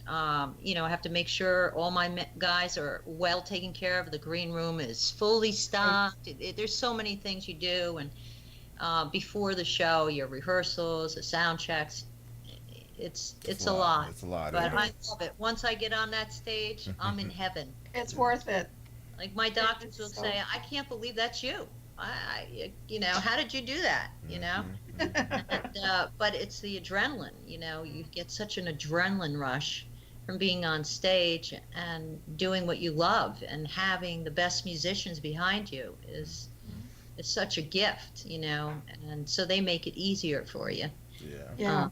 you know, I have to make sure all my guys are well taken care of. The green room is fully stocked. There's so many things you do, and before the show, your rehearsals, the sound checks. It's a lot. It's a lot. But isn't I it? love it. Once I get on that stage, I'm in heaven. It's worth it. Like my doctors is will so- say, "I can't believe that's you. You know, how did you do that? You know." And, but it's the adrenaline. You know, you get such an adrenaline rush from being on stage and doing what you love, and having the best musicians behind you is such a gift. You know, and so they make it easier for you. Yeah. Yeah.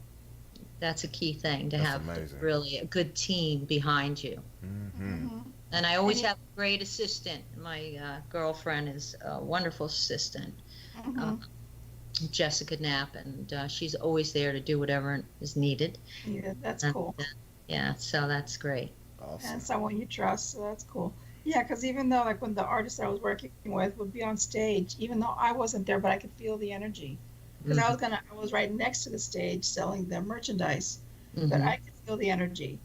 That's a key thing, to That's have amazing. really a good team behind you. Mm-hmm. And I always have a great assistant. My girlfriend is a wonderful assistant, Jessica Knapp, and she's always there to do whatever is needed. Yeah, that's And, cool. Yeah, so that's great. Awesome. And someone you trust, so that's cool. Yeah, because even though like when the artist I was working with would be on stage, even though I wasn't there, but I could feel the energy. Because I was right next to the stage selling the merchandise, but I could feel the energy.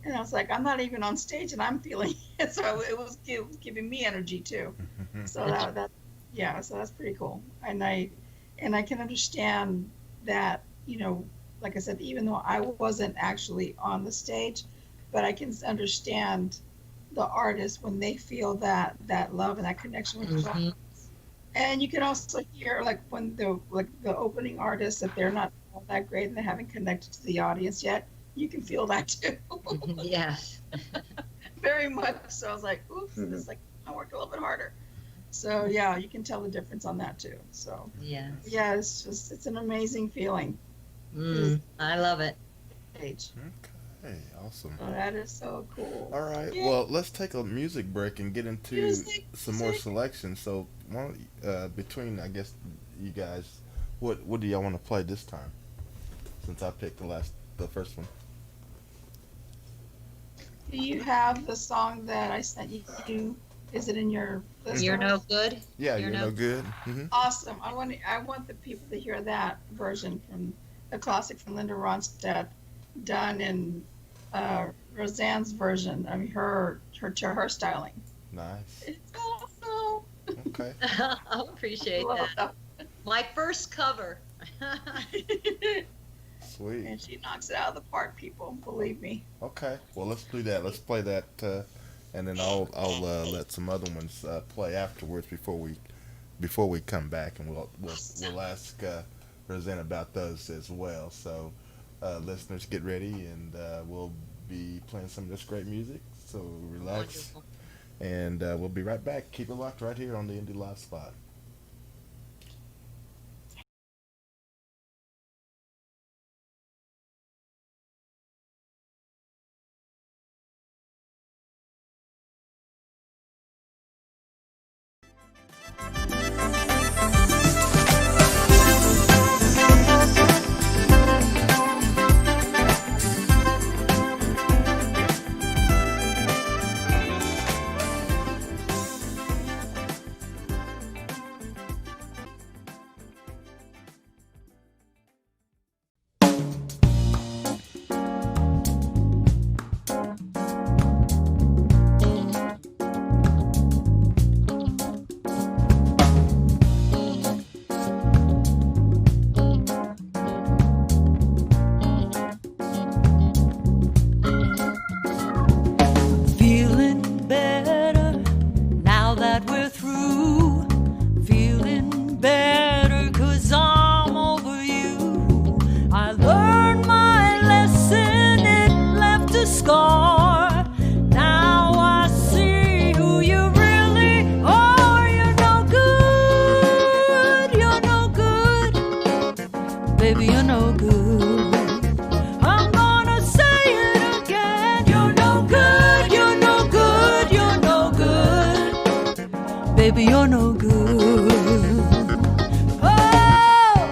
And I was like, I'm not even on stage and I'm feeling it. So it was giving me energy too. So so that's pretty cool. And I can understand that, you know, like I said, even though I wasn't actually on the stage, but I can understand the artist when they feel that love and that connection with the audience. And you can also hear like when the opening artists, if they're not all that great and they haven't connected to the audience yet, you can feel that too. Yes. Very much. So I was like, oops, it's like I work a little bit harder. So yeah, you can tell the difference on that too. So Yes. yeah, it's an amazing feeling. I love it. Stage. Okay, awesome. So that is so cool. All right, Yeah. well, let's take a music break and get into Music, some more music. selections. So, between, I guess, you guys, what do y'all want to play this time? Since I picked the first one. Do you have the song that I sent you? Is it in your list? You're no good. Yeah, you're no good. Mm-hmm. Awesome. I want the people to hear that version from the classic from Linda Ronstadt, done in Roseann's version. I mean, her styling. Nice. It's awesome. Okay. I appreciate that. My first cover. Sweet. And she knocks it out of the park, people. Believe me. Okay. Well, let's do that. Let's play that, and then I'll let some other ones play afterwards before we come back, and we'll ask Roseann about those as well. So, listeners, get ready, and we'll be playing some of this great music. So relax, Wonderful. and we'll be right back. Keep it locked right here on the Indie Live Spot. better 'cause I'm over you. I learned my lesson, it left a scar. Now I see who you really are. You're no good, you're no good. Baby, you're no good. I'm gonna say it again. You're no good, you're no good, you're no good. Baby, you're no good. Oh,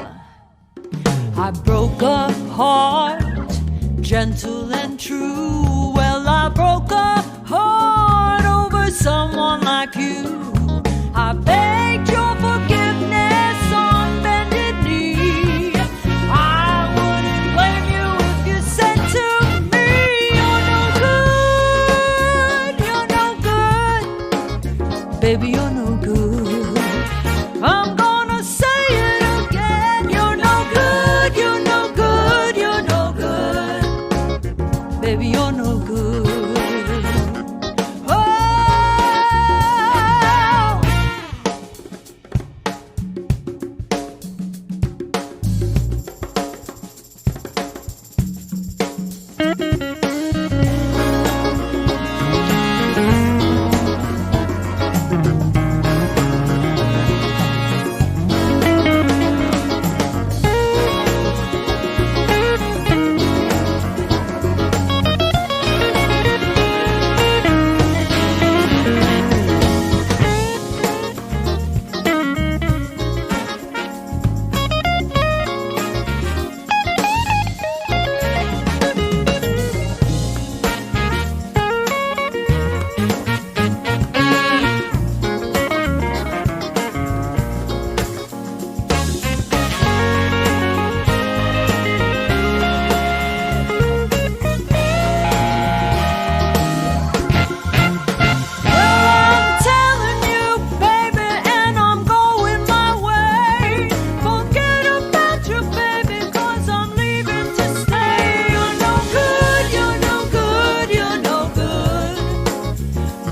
I broke a heart, gentle and true. Well, I broke a heart over someone like you. I begged your forgiveness on bended knee. I wouldn't blame you if you said to me, you're no good, you're no good. Baby, you're no good. I'm gonna say it again. You're no good, you're no good, you're no good. Baby, you're no good. Oh.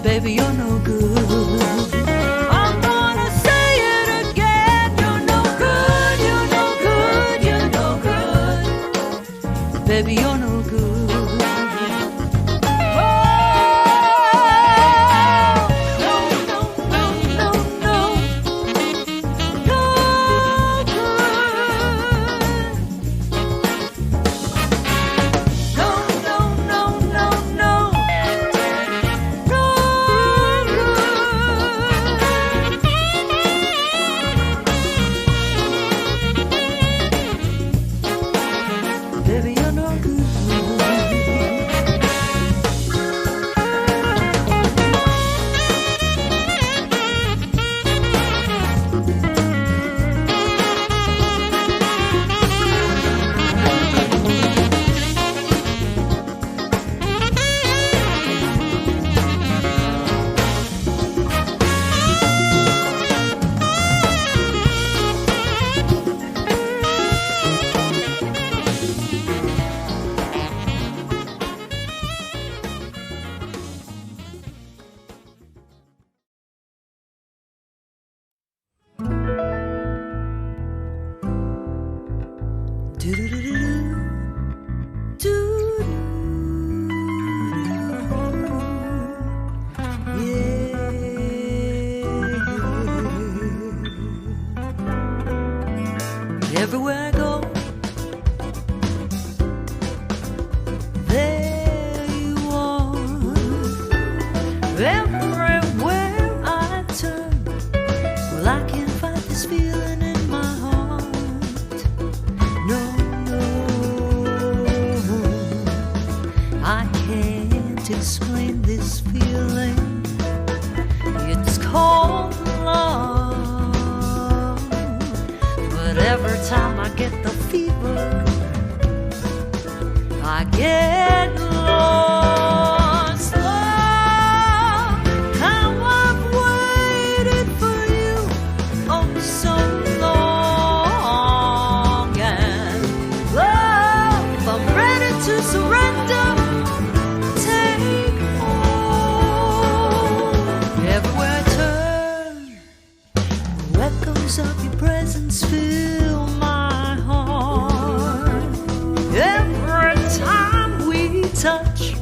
Baby, you're no good. I'm gonna say it again. You're no good, you're no good, you're no good. Baby, you're no good. Oh, no, no, no, no, no. No good. No, no, no, no, no. Baby, you're no good. Everywhere I go, there you are. Everywhere I turn, well, I can't fight this feeling in my heart. No, no, I can't explain this feeling. It's called love. But every time I get the fever, I get lost. Love, how I've waited for you, oh so long. And love, I'm ready to surrender. Take hold. Everywhere I turn, echoes echoes of your presence fill my heart. Every time we touch,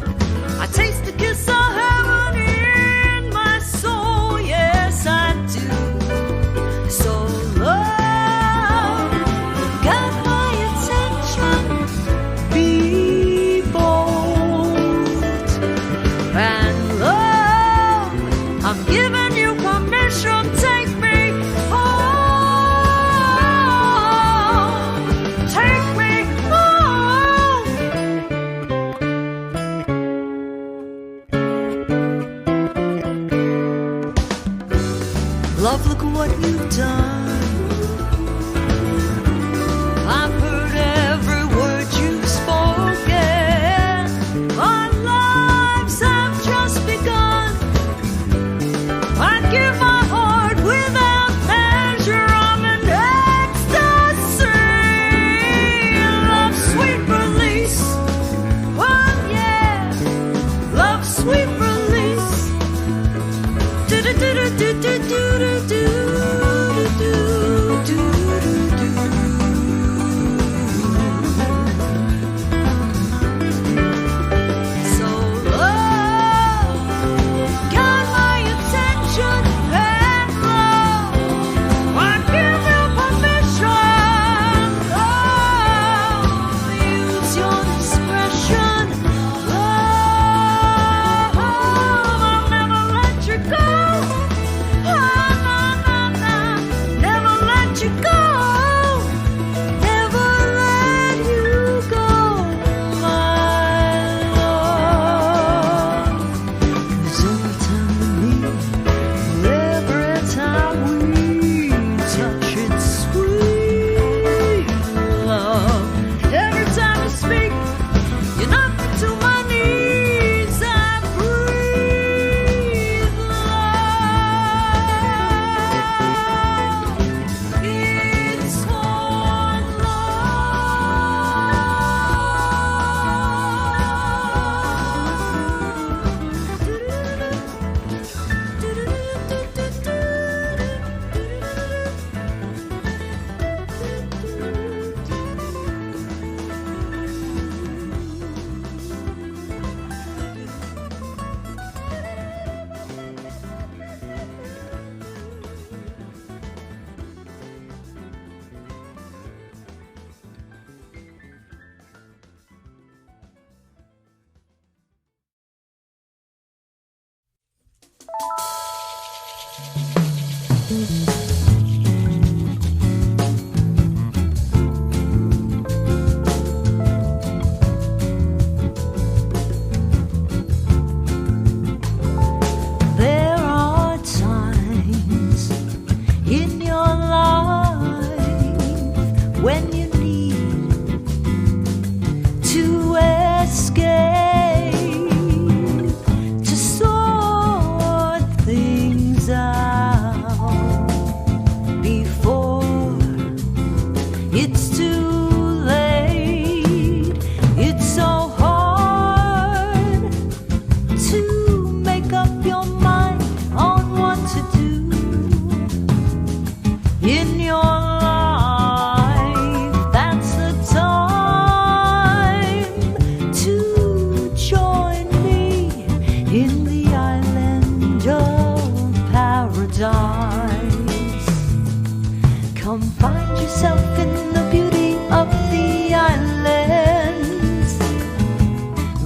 I taste the kiss of heaven in my soul. Yes, I do. So love got my attention. Be bold and love, I'm giving you permission. Take me home. Take me home. Love, look at what you've done. I've heard every word you've spoken. Our lives have just begun. I give my heart without measure. I'm in ecstasy. Love, sweet release. Oh yeah, love, sweet release. Do do do do do do do do do do do do. So love got my attention and love, I give you permission. Oh, use your discretion. Love, I'll never let you go. Oh, no, no, no, never let you go. Never let you go, my love. There's only time to meet. Every time we touch, it's sweet love. Every time you speak, you knock me to my knees. I breathe love. It's one There are times in your life when you need to escape, to sort things out before it's too late. It's so hard to make up your mind on what to do in your life. That's the time to join me in the island of paradise. Come find yourself in the beauty of the islands.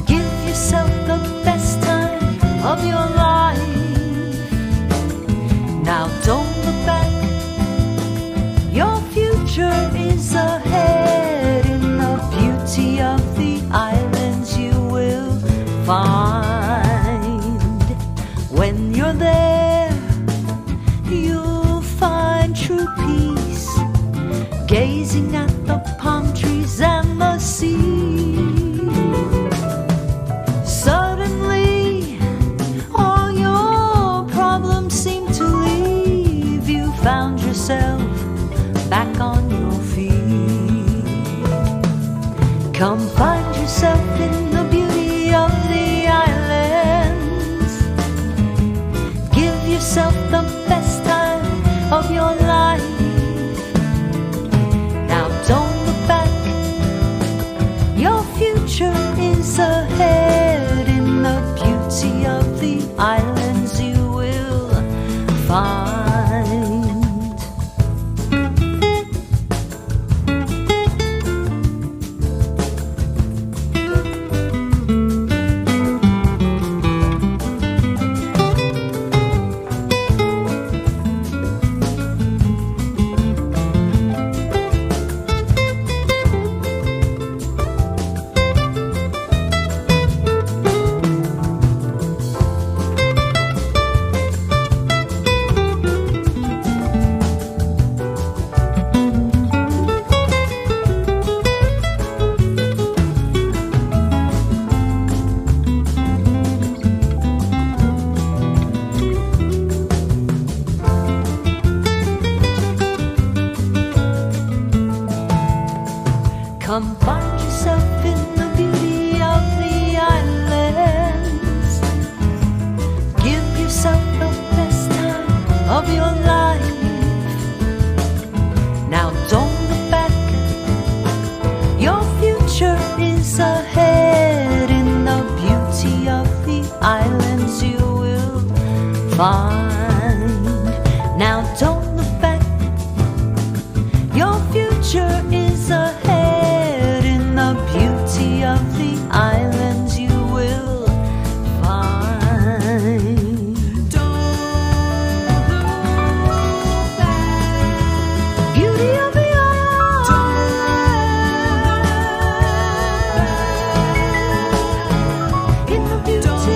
Give yourself the best time of your life. Now don't look back. Your future is ahead. In the beauty of the islands you will find. When you're there, you'll find true peace, gazing at the palm trees and the sea. Suddenly, all your problems seem to leave. You found yourself back on your feet. Come find yourself in the beauty of the islands. Give yourself the best time of your life. Come find yourself in the beauty of the islands. Give yourself the best time of your life. Now don't look back. Your future is ahead. In the beauty of the islands you will find. Now don't look back. Your future is ahead. In the beauty of the islands you will find. Don't look back. Beauty of the islands. In the beauty.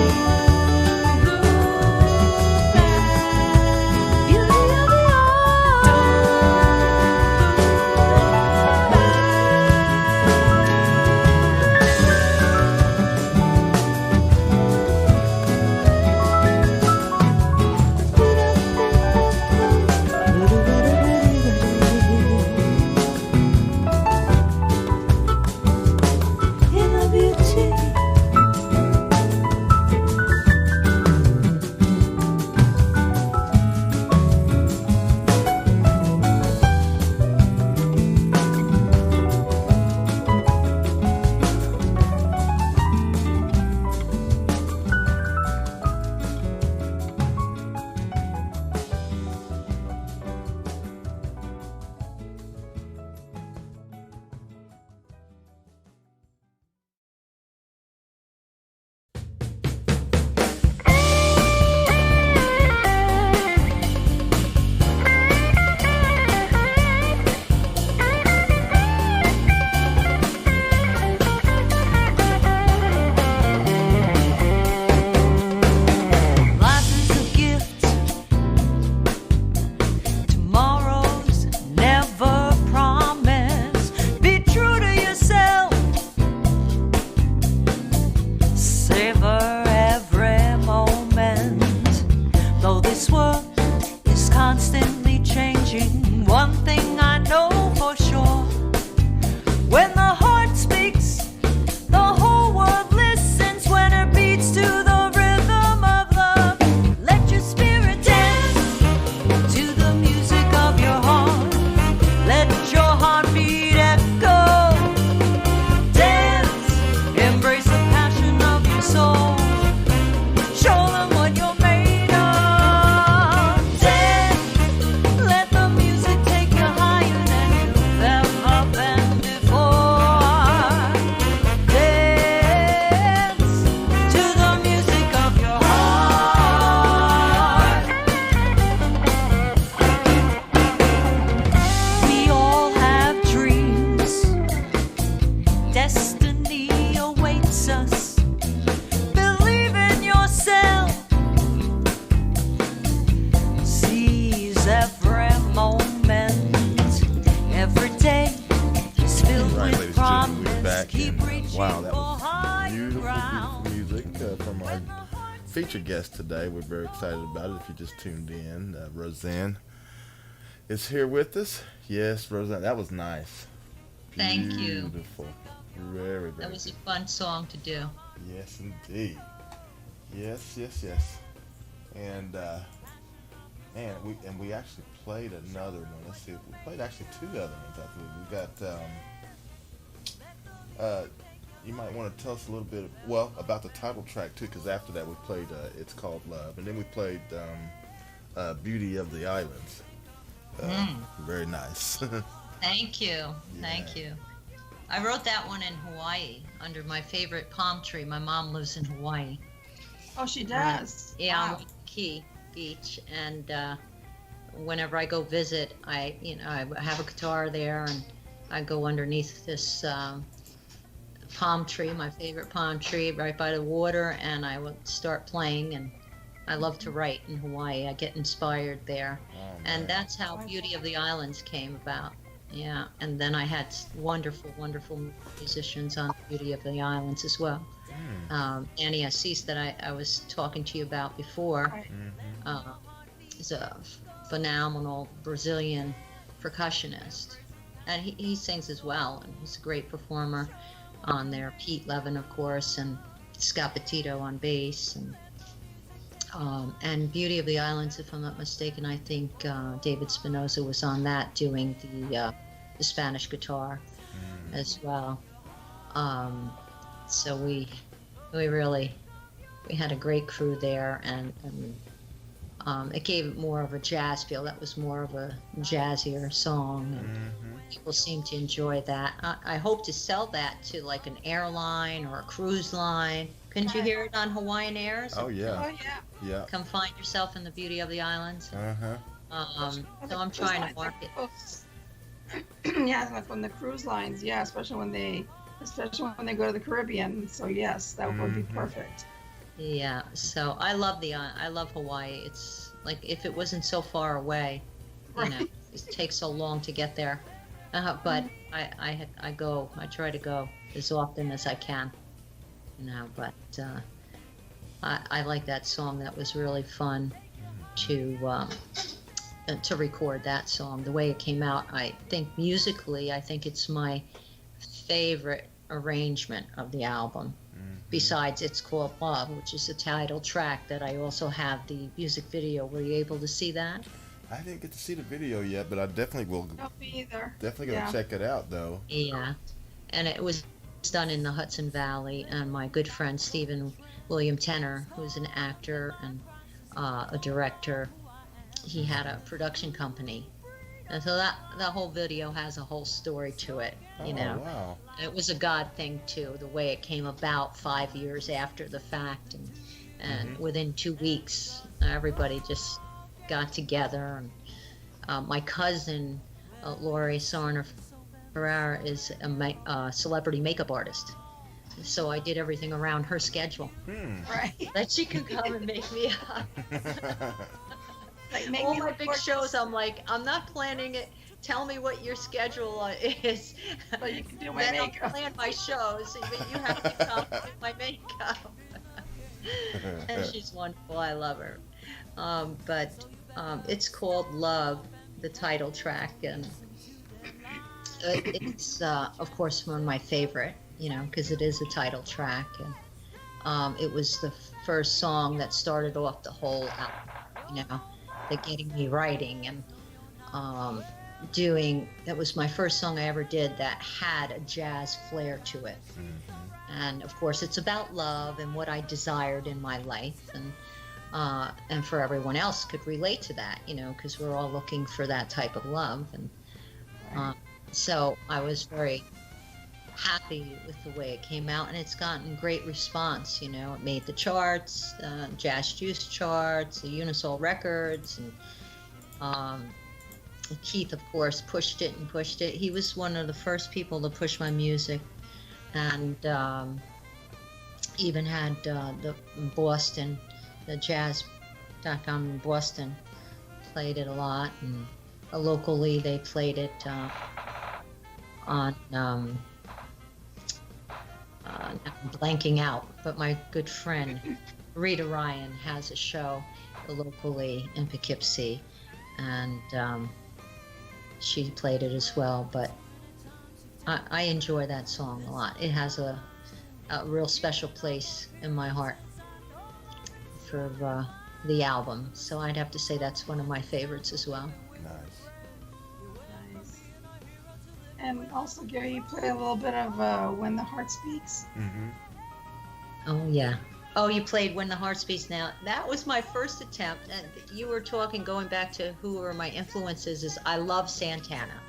Featured guest today. We're very excited about it. If you just tuned in, Roseann is here with us. Yes, Roseann, that was nice. Thank you. Beautiful. Very, very. That was a fun song to do. Yes, indeed. Yes. And we actually played another one. Let's see. We played actually two other ones. I believe we got. You might want to tell us a little bit, about the title track too, because after that we played It's Called Love, and then we played Beauty of the Islands. Very nice. Thank you. Thank you. I wrote that one in Hawaii under my favorite palm tree. My mom lives in Hawaii. Oh, she does? Yeah, Wow. on Waikiki Beach, and whenever I go visit, I have a guitar there, and I go underneath this palm tree, my favorite palm tree, right by the water, and I would start playing. And I love to write in Hawaii. I get inspired there, and that's how Beauty of the Islands came about. Yeah, and then I had wonderful musicians on Beauty of the Islands as well. Annie Assis that I was talking to you about before is a phenomenal Brazilian percussionist, and he sings as well, and he's a great performer on there. Pete Levin, of course, and Scott Petito on bass, and Beauty of the Islands, if I'm not mistaken. I think David Spinoza was on that doing the Spanish guitar as well. So we had a great crew there, and it gave it more of a jazz feel. That was more of a jazzier song, and people seem to enjoy that. I hope to sell that to like an airline or a cruise line. Couldn't you hear it on Hawaiian Airs? Oh yeah. Oh yeah. Yeah. Come find yourself in the beauty of the islands. Uh-huh. So I'm trying to market. Yeah, like on the cruise lines. Yeah, especially when they go to the Caribbean. So yes, that would be perfect. Yeah. So I love Hawaii. It's like if it wasn't so far away, you know, it takes so long to get there. But I try to go as often as I can. You know, but I like that song. That was really fun to record that song. The way it came out, I think musically, I think it's my favorite arrangement of the album. Besides It's Called Love, which is the title track that I also have the music video. Were you able to see that? I didn't get to see the video yet, but I definitely will. No, me either. Definitely gonna check it out though. Yeah, and it was done in the Hudson Valley, and my good friend Stephen William Tenner, who's an actor and a director, he had a production company, and so that whole video has a whole story to it, you know. Wow. It was a God thing too, the way it came about 5 years after the fact, and within 2 weeks everybody just got together, and my cousin Lori Sarner Ferrara is a celebrity makeup artist, so I did everything around her schedule. Right. That she could come and make me up. Like, All my big shows, I'm like, I'm not planning it. Tell me what your schedule is. But you can do my Then makeup. I'll plan my shows, but you have to come do my makeup. And she's wonderful. I love her. But it's called Love, the title track, and it's of course one of my favorite, you know, because it is a title track, and it was the first song that started off the whole album, you know, that getting me writing, and that was my first song I ever did that had a jazz flair to it. And of course it's about love and what I desired in my life, and for everyone else could relate to that, you know, because we're all looking for that type of love, and so I was very happy with the way it came out, and it's gotten great response. You know, it made the charts, Jazz Juice charts, the Unisol Records, and Keith, of course, pushed it. He was one of the first people to push my music, and even had the Boston, the Jazz.com in Boston, played it a lot, and locally they played it on. I'm blanking out, but my good friend Rita Ryan has a show locally in Poughkeepsie, and she played it as well. But I enjoy that song a lot. It has a real special place in my heart for the album, so I'd have to say that's one of my favorites as well. Nice. And also, Gary, you play a little bit of When the Heart Speaks. Oh yeah. Oh, you played When the Heart Speaks. Now, that was my first attempt, and you were talking, going back to who were my influences, is I love Santana.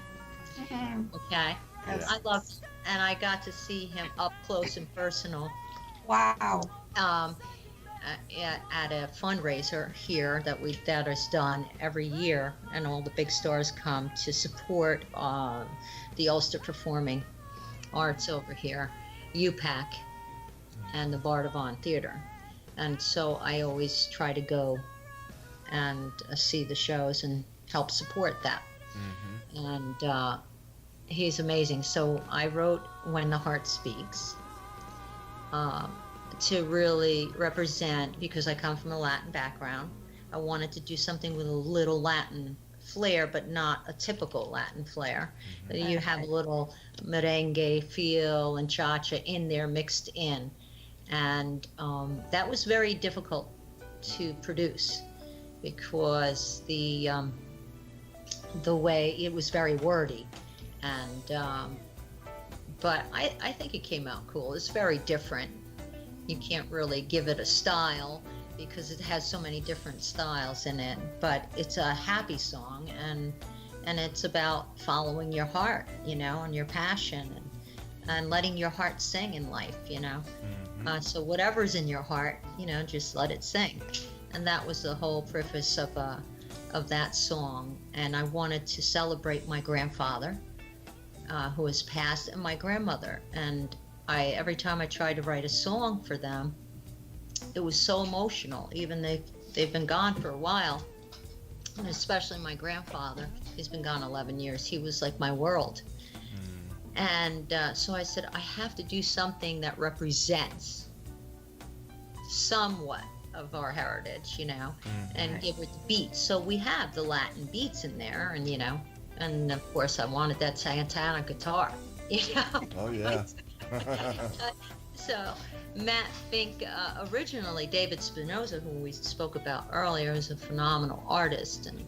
Okay? Yes. I love, and I got to see him up close and personal. Wow. At a fundraiser here that is done every year, and all the big stars come to support the Ulster Performing Arts over here, UPAC, and the Bardavon Theater. And so I always try to go and see the shows and help support that. And he's amazing. So I wrote When the Heart Speaks to really represent, because I come from a Latin background. I wanted to do something with a little Latin flair, but not a typical Latin flair. You have a little merengue feel and cha-cha in there mixed in. And that was very difficult to produce because the way it was very wordy. And but I think it came out cool. It's very different. You can't really give it a style because it has so many different styles in it, but it's a happy song, and it's about following your heart, you know, and your passion, and letting your heart sing in life, you know. So whatever's in your heart, you know, just let it sing. And that was the whole preface of that song. And I wanted to celebrate my grandfather, who has passed, and my grandmother. And every time I tried to write a song for them, it was so emotional. Even they've been gone for a while, and especially my grandfather. He's been gone 11 years. He was like my world. And so I said, I have to do something that represents somewhat of our heritage, you know, and give it the beats. So we have the Latin beats in there, and you know, and of course I wanted that Santana guitar, you know. Oh yeah. So Matt Fink, originally David Spinoza, who we spoke about earlier, is a phenomenal artist, and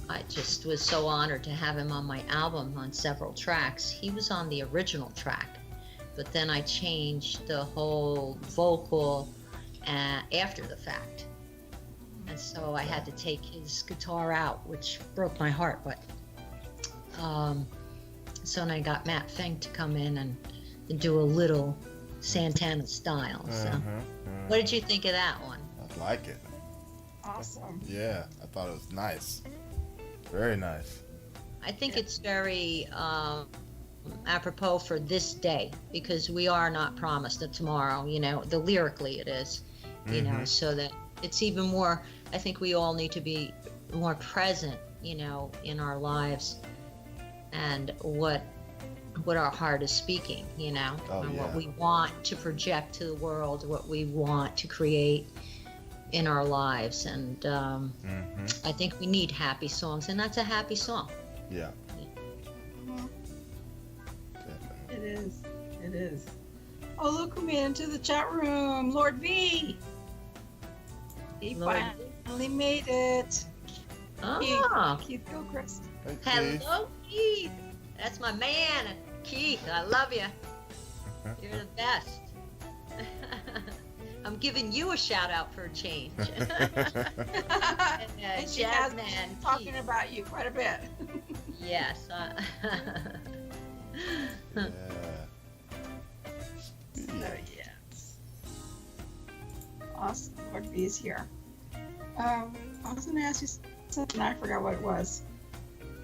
I just was so honored to have him on my album on several tracks. He was on the original track, but then I changed the whole vocal after the fact, and so I had to take his guitar out, which broke my heart. But so then I got Matt Fink to come in and do a little Santana style. So what did you think of that one? I like it. Awesome. Yeah, I thought it was nice. Very nice. I think it's very apropos for this day, because we are not promised a tomorrow, you know, lyrically it is, you know, so that it's even more, I think we all need to be more present, you know, in our lives, and what our heart is speaking, you know, and what we want to project to the world, what we want to create in our lives. And I think we need happy songs, and that's a happy song. Yeah. It is. It is. Oh, look who made into the chat room. Lord V. He finally made it. Oh. Keith Gilchrist. Hey, Hello, Keith. That's my man, Keith. I love you. You're the best. I'm giving you a shout out for a change. And she has been talking about you quite a bit. Yes. So, yes. Awesome. Lord V is here. I was going to ask you something. I forgot what it was.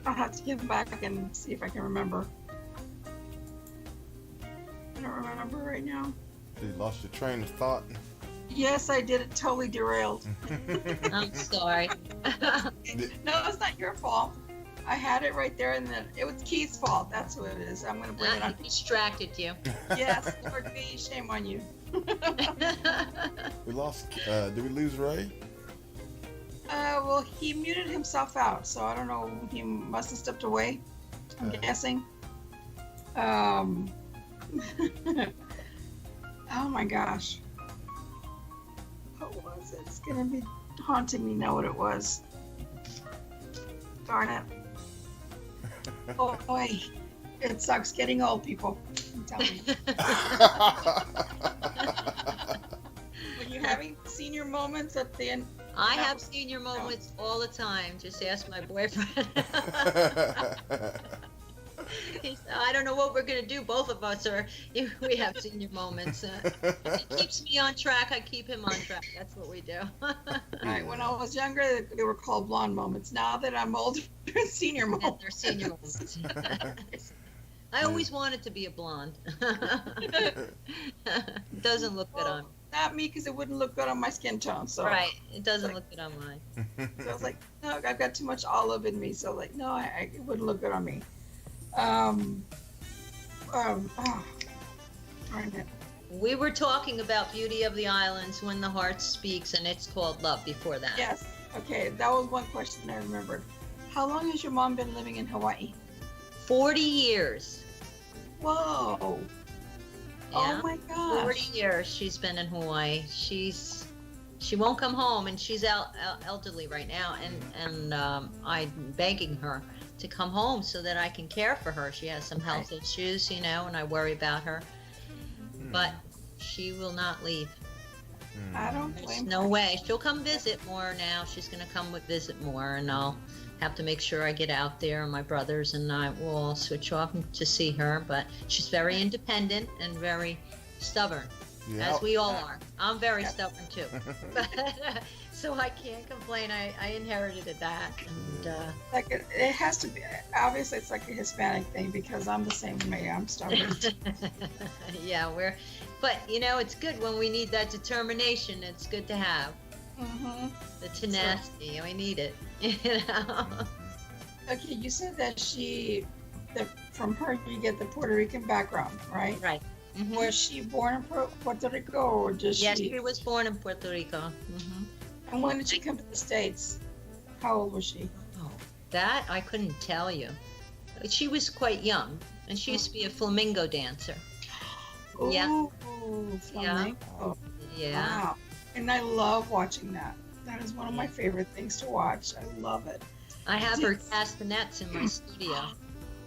I'll have to get back and see if I can remember. I don't remember right now. You lost your train of thought. Yes, I did. It totally derailed. I'm sorry. No, it's not your fault. I had it right there, and then it was Keith's fault. That's who it is. I'm going to blame it on. I distracted you. Yes, Lord V, shame on you. We lost. Did we lose Ray? Well, he muted himself out, so I don't know. He must have stepped away, I'm guessing. Oh my gosh. What was it? It's gonna be haunting me now what it was. Darn it. Oh boy. It sucks getting old, people. I'm telling you. When you're having senior moments at the end. I have senior moments all the time. Just ask my boyfriend. I don't know what we're going to do. Both of us we have senior moments. He keeps me on track. I keep him on track. That's what we do. Right. When I was younger, they were called blonde moments. Now that I'm older, senior moments. They're senior moments. I always wanted to be a blonde. Doesn't look good on me. Not me, because it wouldn't look good on my skin tone. So right, it doesn't look good on mine. So I was like, no, I've got too much olive in me. So like, no, it wouldn't look good on me. We were talking about Beauty of the Islands, When the Heart Speaks, and it's called Love before that. Yes. Okay, that was one question I remembered. How long has your mom been living in Hawaii? 40 years. Whoa. Yeah. Oh my gosh. 40 years she's been in Hawaii. She won't come home, and she's elderly right now, and I'm begging her to come home so that I can care for her. She has some health issues, you know, and I worry about her. But she will not leave. I don't There's blame no her. way. She'll come visit more now. She's going to come visit more, and I'll have to make sure I get out there, and my brothers and I will all switch off to see her. But she's very independent and very stubborn, as we all are. I'm very stubborn too. So I can't complain. I inherited that. And Like it has to be. Obviously, it's like a Hispanic thing because I'm the same way. I'm stubborn. yeah, but you know, it's good when we need that determination. It's good to have the tenacity. We need it. You know. Okay, you said that from her you get the Puerto Rican background, right? Right. Was she born in Puerto Rico, or just Yes, she was born in Puerto Rico. And when did she come to the States? How old was she? Oh, that I couldn't tell you. She was quite young, and she used to be a flamingo dancer. Yeah. Ooh, flamenco. Yeah. Wow. And I love watching that. That is one of my favorite things to watch. I love it. I have her castanets in my studio.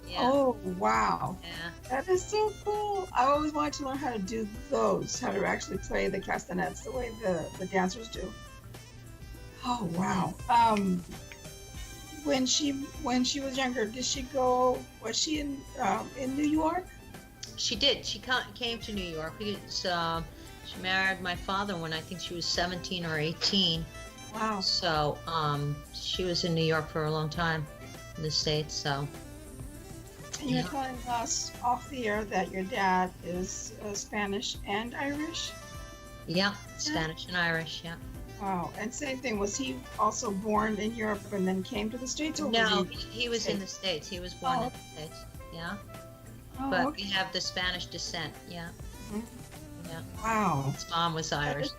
Yeah. Oh, wow. Yeah. That is so cool. I always wanted to learn how to do those, how to actually play the castanets the way the dancers do. Oh, wow. When she was younger, was she in New York? She did. She came to New York. She married my father when I think she was 17 or 18. Wow. So she was in New York for a long time in the States. So. And you were telling us off the air that your dad is Spanish and Irish? Yeah, Spanish and Irish, yeah. Wow. And same thing, was he also born in Europe and then came to the States? Or No, was he was in the States. He was born in the States, yeah. Oh, But okay. we have the Spanish descent, yeah. Yeah. Wow. His mom was Irish.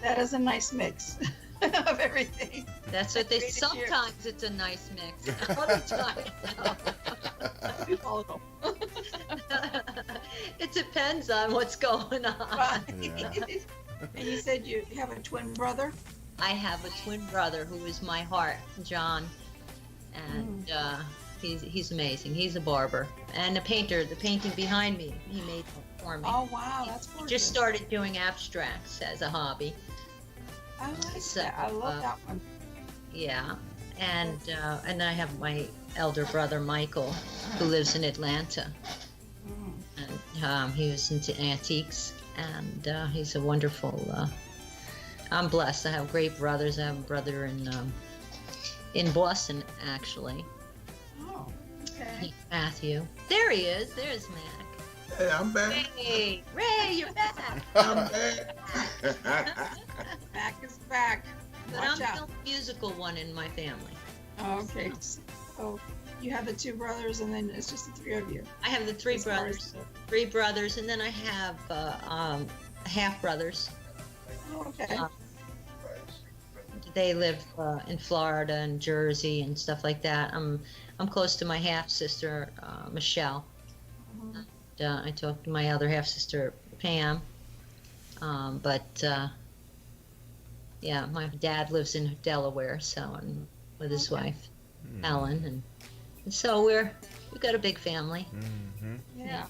That is a nice mix of everything. That's what they. Great to hear. Sometimes it's a nice mix. Other times, no. It depends on what's going on. And you said you have a twin brother? I have a twin brother who is my heart, John, and he's amazing. He's a barber and a painter. The painting behind me, he made for me. Oh wow, that's gorgeous. Just started doing abstracts as a hobby. I like that. I love that one. Yeah, and I have my elder brother Michael, who lives in Atlanta, and he was into antiques, and he's a wonderful. I'm blessed. I have great brothers. I have a brother in Boston, actually. Oh, okay. Matthew. There he is. There's Mac. Hey, I'm back. Hey, Ray, you're back. I'm back. Back is back. But Watch I'm out. the musical one in my family. Okay. So you have the two brothers, and then it's just the three of you. I have the three As far as brothers, and then I have half brothers. Oh, okay. They live in Florida and Jersey and stuff like that. I'm close to my half sister Michelle. I talked to my other half sister Pam, but yeah, my dad lives in Delaware, so and with his wife Ellen, and so we've got a big family. Yeah.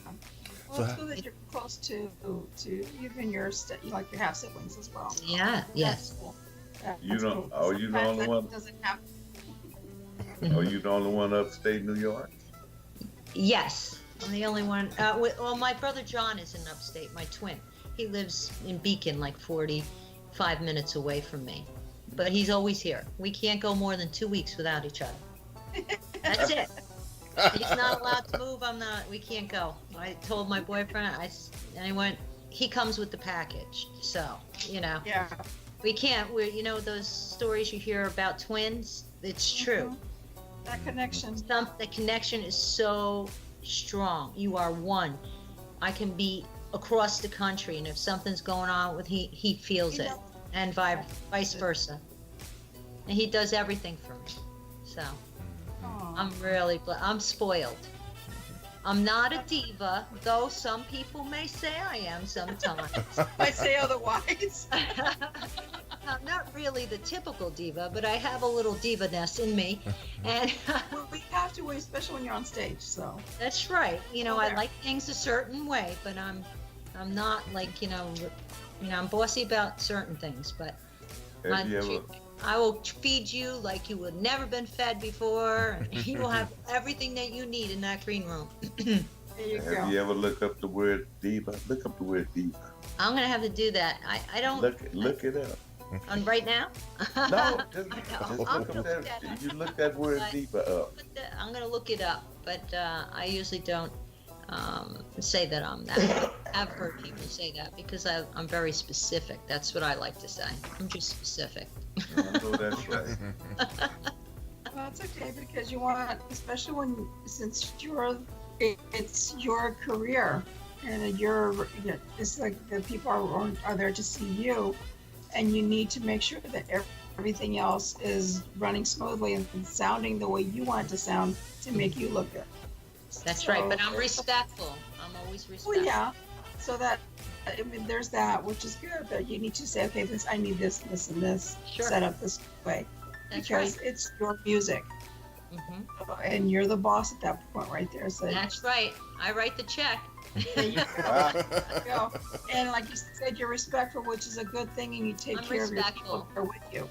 Well, it's good that you're close to even your like your half siblings as well. Yeah. Yes. That's cool. You don't. Cool. Oh, you the only one. Doesn't happen. Oh, you the only one upstate New York? Yes, I'm the only one. Well, my brother John is in upstate, my twin. He lives in Beacon, like 45 minutes away from me. But he's always here. We can't go more than 2 weeks without each other. That's it. He's not allowed to move. We can't go. I told my boyfriend, and he went, he comes with the package. So, Yeah. we can't, those stories you hear about twins, it's true. That connection. The connection is so strong. You are one. I can be across the country, and if something's going on with he feels it, and vice versa. And he does everything for me. So I'm spoiled. I'm not a diva, though some people may say I am sometimes. I say otherwise. I'm not really the typical diva, but I have a little diva-ness in me. And Well, we have to, especially when you're on stage, so. that's right. I like things a certain way, but I'm not like, I'm bossy about certain things, but Have you ever, I will feed you like you would never been fed before, and you will have everything that you need in that green room. There you go. have you ever looked up the word diva? Look up the word diva. I'm gonna have to do that. I don't. Look it up. On right now? No, just I'm look gonna up look that. that up. You look that word But- diva up. I'm gonna look it up, but I usually don't say that I'm that. I've heard people say that because I'm very specific. That's what I like to say. I'm just specific. I know that's right. Well, it's okay because you want, especially since it's your career and it's like the people are there to see you, and you need to make sure that everything else is running smoothly and sounding the way you want it to sound to make you look good. That's right, but I'm respectful. I'm always respectful. Well, yeah. So that, there's that, which is good, but you need to say, okay, I need this, and this Sure. set up this way. That's Because right. it's your music. Hmm. And you're the boss at that point right there. So That's right. I write the check. there you go. There you go. And like you said, you're respectful, which is a good thing, and you take I'm care respectful. of your people who are with you.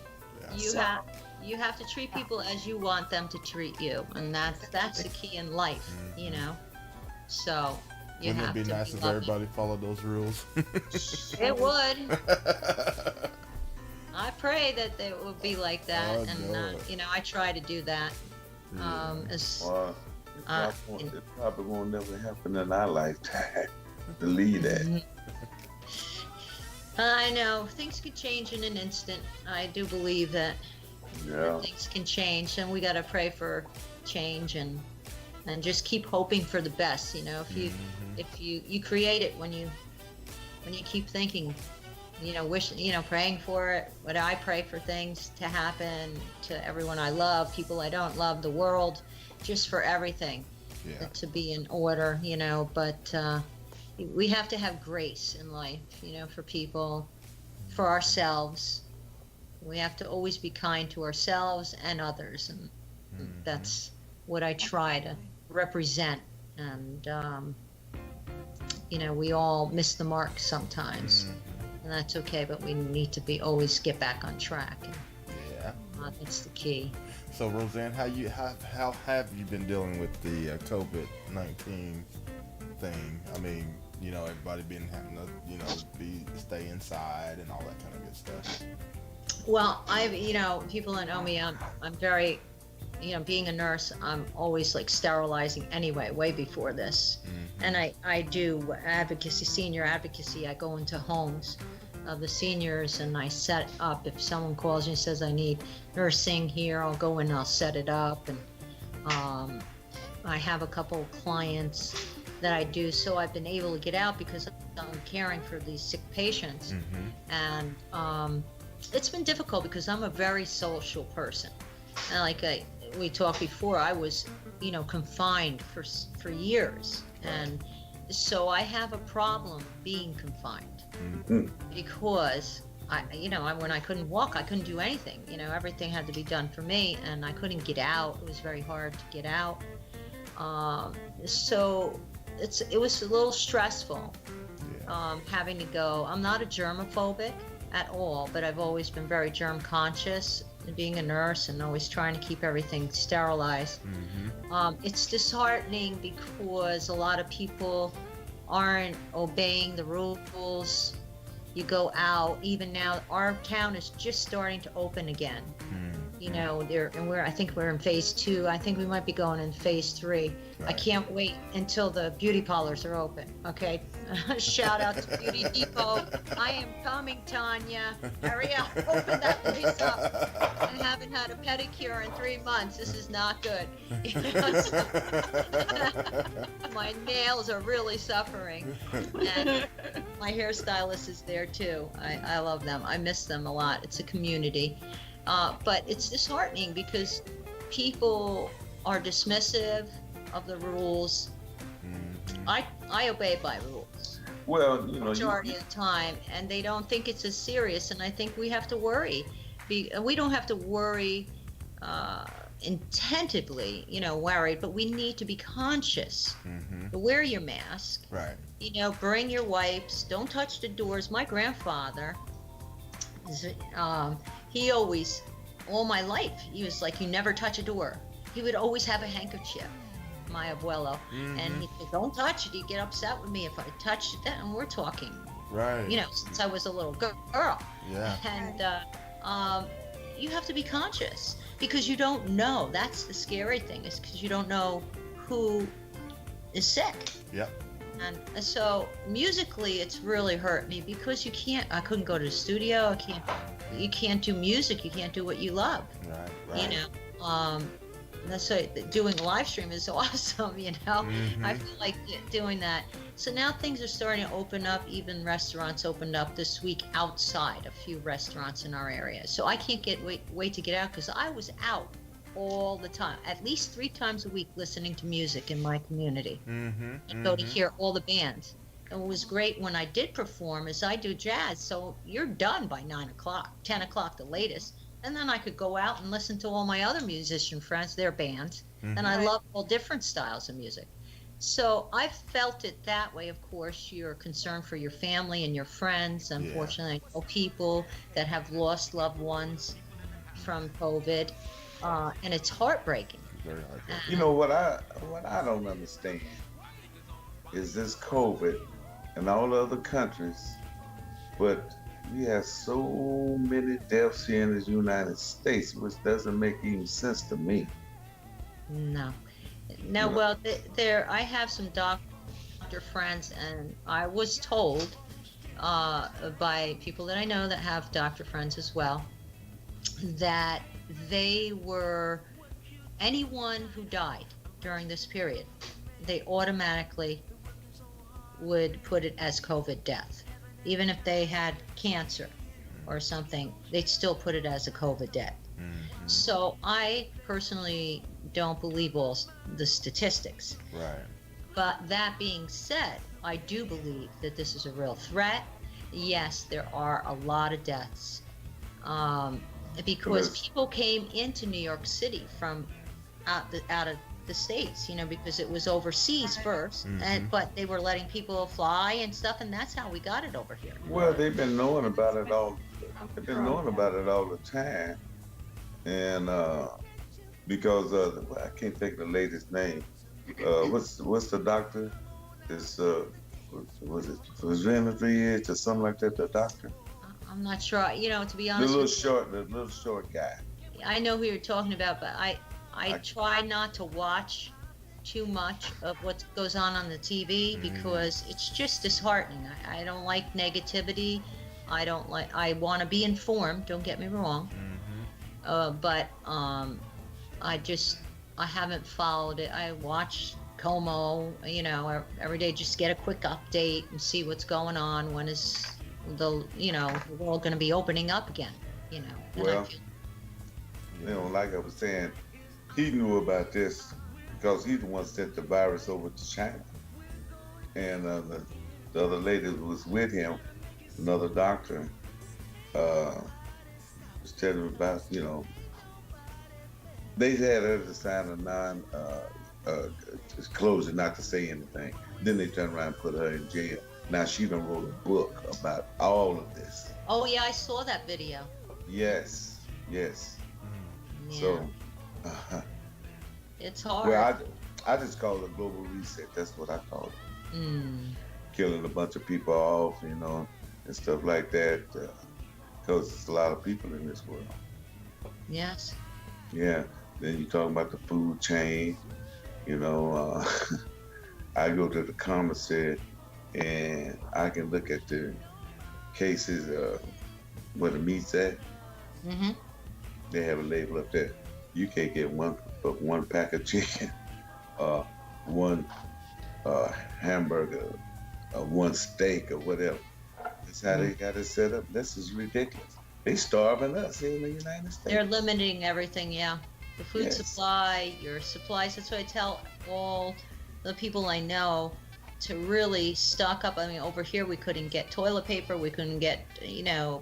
You have to treat people as you want them to treat you, and that's the key in life, So you Wouldn't have it be to nice if loving. everybody followed those rules? It would. I pray that they would be like that, Oh, and no. I try to do that. Well, Uh, it probably won't never happen in our lifetime to leave that. I know things could change in an instant. I do believe that Yeah. things can change, and we got to pray for change and just keep hoping for the best. If you create it when you keep thinking, wishing, praying for it. When I pray for things to happen to everyone I love, people I don't love, the world, just for everything to be in order. But we have to have grace in life, for people, for ourselves. We have to always be kind to ourselves and others, and that's what I try to represent. And we all miss the mark sometimes, and that's okay. But we need to always get back on track. Yeah. That's the key. So Roseann, how have you been dealing with the COVID-19 thing? I mean, everybody been having to, stay inside and all that kind of good stuff. Well, people that know me, I'm very, being a nurse, I'm always like sterilizing anyway, way before this. And I do advocacy, senior advocacy. I go into homes of the seniors and I set up. If someone calls me and says I need nursing here, I'll go in and I'll set it up. And I have a couple of clients that I do, so I've been able to get out because I'm caring for these sick patients. And it's been difficult because I'm a very social person. And like we talked before, I was, confined for years. And so I have a problem being confined because when I couldn't walk, I couldn't do anything. Everything had to be done for me, and I couldn't get out. It was very hard to get out. So it was a little stressful having to go. I'm not a germophobic at all, but I've always been very germ conscious, being a nurse and always trying to keep everything sterilized. It's disheartening because a lot of people aren't obeying the rules. You go out, even now our town is just starting to open again. I think we're in phase 2. I think we might be going in phase 3. I can't wait until the beauty parlors are open. Okay, shout out to Beauty Depot. I am coming, Tanya. Hurry up, open that place up. I haven't had a pedicure in 3 months. This is not good. My nails are really suffering, and my hairstylist is there too. I love them. I miss them a lot. It's a community. But it's disheartening because people are dismissive of the rules. I obey by rules Well, you know, majority of the time, and they don't think it's as serious. And I think we have to worry. We don't have to worry intentively, worried, but we need to be conscious. Wear your mask. Right. Bring your wipes. Don't touch the doors. My grandfather, he always, all my life, he was like, you never touch a door. He would always have a handkerchief, my abuelo, and he said, don't touch it. He'd get upset with me if I touched it. And we're talking, Right. since I was a little girl. Yeah. And you have to be conscious because you don't know. That's the scary thing, is because you don't know who is sick. Yep. And so musically, it's really hurt me because I couldn't go to the studio. You can't do music. You can't do what you love. Right. That's why doing a live stream is awesome. I feel like doing that. So now things are starting to open up. Even restaurants opened up this week outside, a few restaurants in our area. So I can't wait to get out, because I was out all the time, at least 3 times a week, listening to music in my community. And go to hear all the bands. And what was great when I did perform is I do jazz, so you're done by 9 o'clock, 10 o'clock the latest. And then I could go out and listen to all my other musician friends, their bands. And I love all different styles of music. So I felt it that way. Of course, you're concerned for your family and your friends. Unfortunately, I know people that have lost loved ones from COVID. And it's heartbreaking. Very heartbreaking. you know what I don't understand is this COVID in all other countries, but we have so many deaths here in the United States, which doesn't make even sense to me. No. Well, I have some doctor friends, and I was told by people that I know that have doctor friends as well, that they were, anyone who died during this period, they automatically would put it as COVID death. Even if they had cancer or something, they'd still put it as a COVID death. So I personally don't believe all the statistics. Right. But that being said, I do believe that this is a real threat. Yes, there are a lot of deaths. Because people came into New York City from out of the States, because it was overseas first, but they were letting people fly and stuff, and that's how we got it over here. Well, they've been knowing about it all. They've been knowing about it all the time, and because I can't think of the lady's name. What's the doctor? It's was it Roseann Sureda or something like that? The doctor. I'm not sure. To be honest, the little short guy. I know who you're talking about, but I try not to watch too much of what goes on the TV because it's just disheartening. I don't like negativity. I want to be informed, don't get me wrong. But I haven't followed it. I watch Como, every day, just get a quick update and see what's going on. When is the world going to be opening up again? Well, like I was saying, he knew about this because he's the one sent the virus over to China. And the other lady who was with him, another doctor, was telling him about, they had her to sign a disclosure not to say anything. Then they turned around and put her in jail. Now she done wrote a book about all of this. Oh yeah, I saw that video. Yes. Yeah. So, it's hard. Well, I just call it a global reset. That's what I call it. Killing a bunch of people off, and stuff like that, because there's a lot of people in this world. Yes. Yeah. Then you talk about the food chain. I go to the commissary and I can look at the cases where the meat's at. They have a label up there. You can't get one pack of chicken, one hamburger, one steak or whatever. That's how they got it set up. This is ridiculous. They starving us here in the United States. They're limiting everything, yeah. the food Yes. supply, your supplies. That's what I tell all the people I know to really stock up. I mean, over here we couldn't get toilet paper, we couldn't get,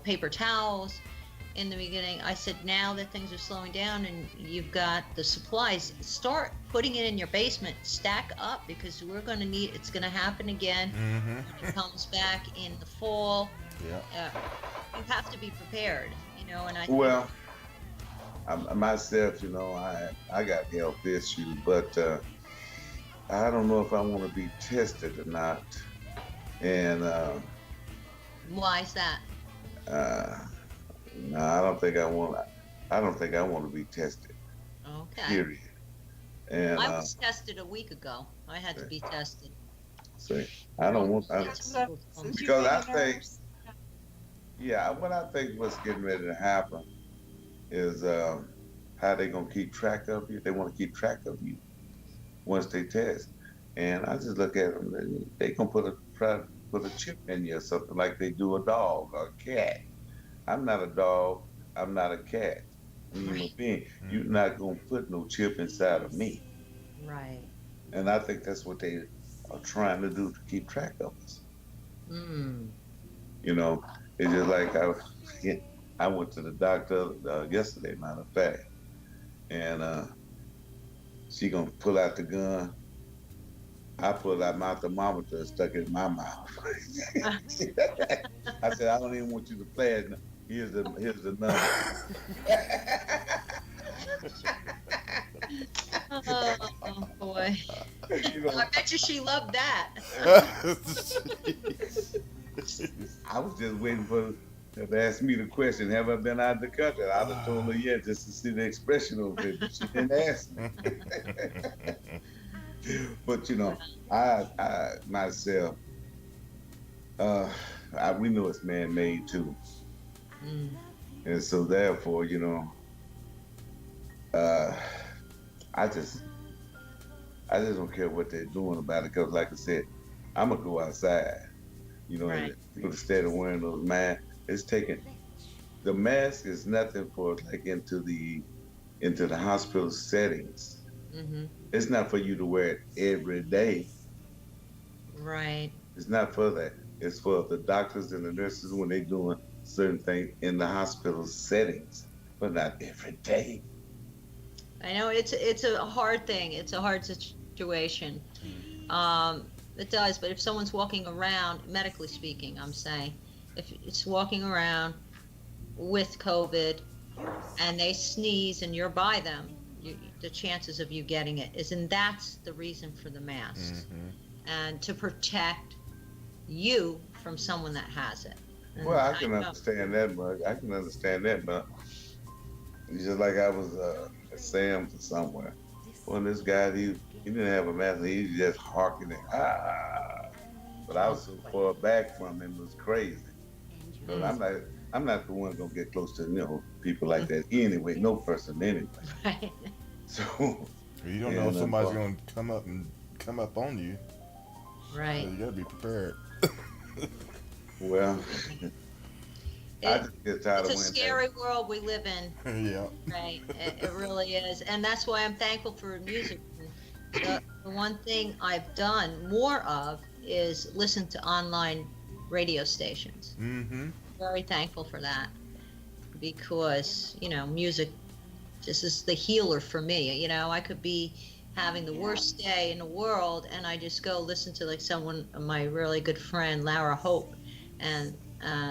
paper towels in the beginning. I said, now that things are slowing down and you've got the supplies, start putting it in your basement, stack up, because we're going to need, it's going to happen again when it comes back in the fall. Yeah. You have to be prepared, and I Well, myself, I got health issues, but I don't know if I want to be tested or not. And why is that? no, I don't think I want. I don't think I want to be tested. Okay. Period. And I was tested a week ago. I had to be tested. see, I don't want. Because I think, what I think what's getting ready to happen is how they gonna keep track of you. They want to keep track of you once they test, and I just look at them. They gonna put a chip in you or something like they do a dog or a cat. I'm not a dog. I'm not a cat. I'm a human being. You're not gonna put no chip inside of me. Right. And I think that's what they are trying to do to keep track of us. It's just like I went to the doctor yesterday, matter of fact, and she gonna pull out the gun. I pulled out my thermometer and stuck it in my mouth. I said, I don't even want you to play it. Here's the number. Oh boy. I bet you she loved that. I was just waiting for her to ask me the question, have I been out of the country? I'd have told her yes, just to see the expression of it. She didn't ask me. But I myself, we know it's man-made too, and so therefore, I just don't care what they're doing about it, because, like I said, I'm gonna go outside. Right. People instead of wearing those masks, the mask is nothing for like into the hospital settings. It's not for you to wear it every day. Right. It's not for that. It's for the doctors and the nurses when they're doing certain things in the hospital settings, but not every day. I know it's a hard thing. It's a hard situation. It does, but if someone's walking around, medically speaking, I'm saying, if it's walking around with COVID and they sneeze and you're by them, the chances of you getting it is, and that's the reason for the masks, and to protect you from someone that has it. And Well, I can understand that, but it's just like I was at Sam's or somewhere. Well, this guy, he didn't have a mask. He was just harking it. But I was so far back from him, it was crazy. But I'm not the one gonna get close to people like that anyway. No person anyway. Right. So you don't know if somebody's gonna come up on you. Right. So you gotta be prepared. Well, I just get tired of it's a scary world we live in. Yeah. Right. It really is, and that's why I'm thankful for music. The one thing I've done more of is listen to online radio stations. Very thankful for that, because music just is the healer for me. I could be having the worst day in the world, and I just go listen to my really good friend Laura Hope, and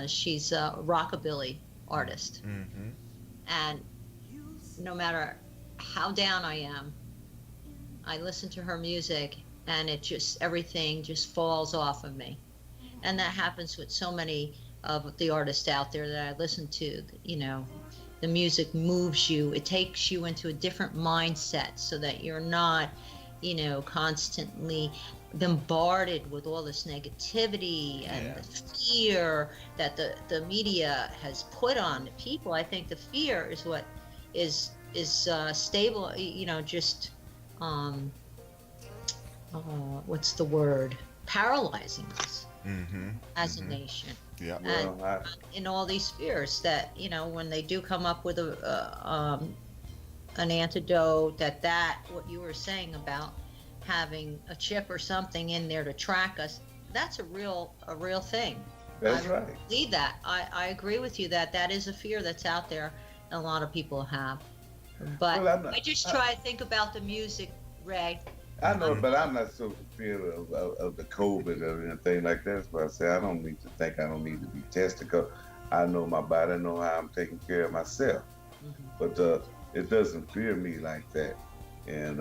she's a rockabilly artist, and no matter how down I am, I listen to her music, and everything just falls off of me. And that happens with so many of the artists out there that I listen to. The music moves you. It takes you into a different mindset so that you're not, constantly bombarded with all this negativity and the fear that the media has put on people. I think the fear is what is stable, just what's the word? Paralyzing us as a nation. Yeah. Well, in all these fears that when they do come up with a an antidote, that what you were saying about having a chip or something in there to track us, that's a real thing. That's I right. believe that. I agree with you that is a fear that's out there and a lot of people have. But Well, I just try to think about the music, Ray. I know, but I'm not so fear of the COVID or anything like that. That's why I say I don't need to think I don't need to be tested, because I know my body, I know how I'm taking care of myself. But it doesn't fear me like that. And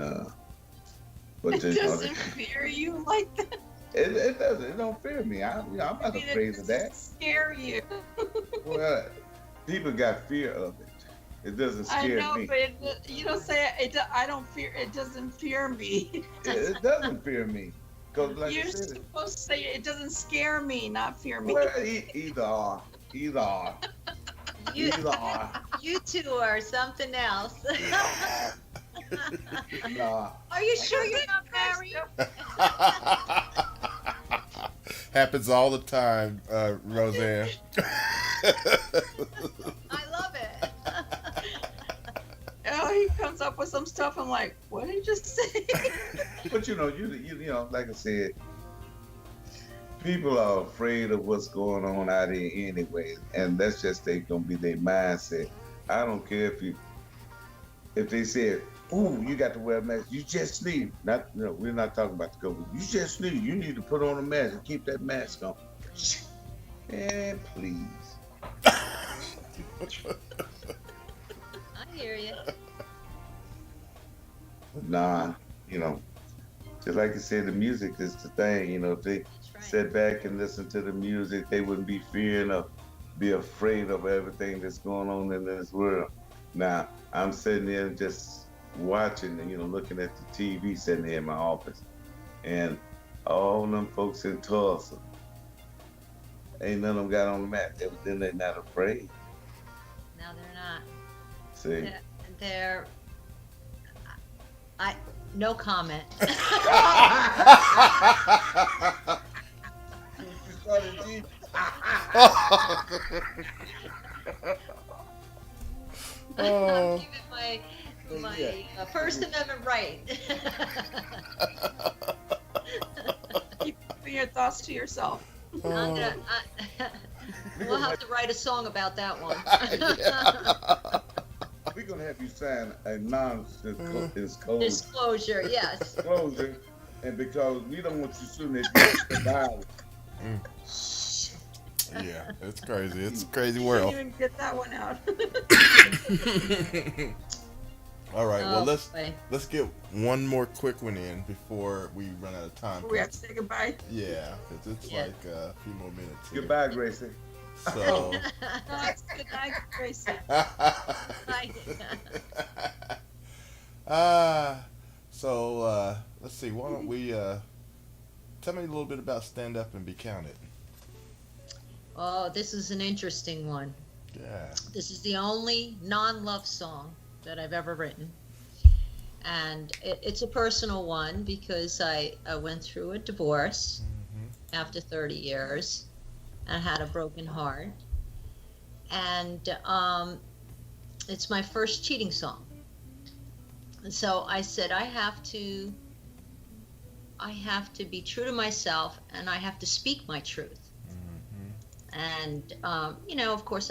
but It doesn't fear you like that. it doesn't. It don't fear me. I'm not afraid of that. It scare you. Well, people got fear of it. It doesn't scare I know, me. but you don't say it. I don't fear. It doesn't fear me. It doesn't fear me. Cause like You're I said, supposed to say it doesn't scare me, not fear me. well, either or. Either or. You, Either or. you two are something else. Nah. Are you sure you're not married? Happens all the time, Roseann. I love it. Oh, he comes up with some stuff. I'm like, what did you just say? But you know, like I said, people are afraid of what's going on out here anyway, and that's just gonna be their mindset. I don't care if they said, "Ooh, you got to wear a mask. You just need." We're not talking about the COVID. You just need. You need to put on a mask and keep that mask on. Man, please. I hear you. Nah, just like you said, the music is the thing. If they That's right. sit back and listen to the music, they wouldn't be fearing or be afraid of everything that's going on in this world. Now, I'm sitting there just watching and, looking at the TV, sitting here in my office. And all them folks in Tulsa, ain't none of them got on the map. Then they're not afraid. No, they're not. See? They're no comment. I'm giving my First Amendment right. Keep your thoughts to yourself. We'll have to write a song about that one. We're going to have you sign a non-disclosure. Disclosure, yes. Disclosure, and because we don't want you suing if you violence. Yeah, it's crazy. It's a crazy Didn't world. even get that one out. All right, well boy. let's get one more quick one in before we run out of time. We have to say goodbye. Yeah, because it's Yeah. like a few more minutes. Here. Goodbye, Gracie. So. That's good night, Gracie. Let's see. Why don't we tell me a little bit about Stand Up and Be Counted? Oh, this is an interesting one. Yeah. This is the only non-love song that I've ever written. And it's a personal one because I went through a divorce after 30 years and had a broken heart. And it's my first cheating song. And so I said, I have to be true to myself, and I have to speak my truth. And, of course,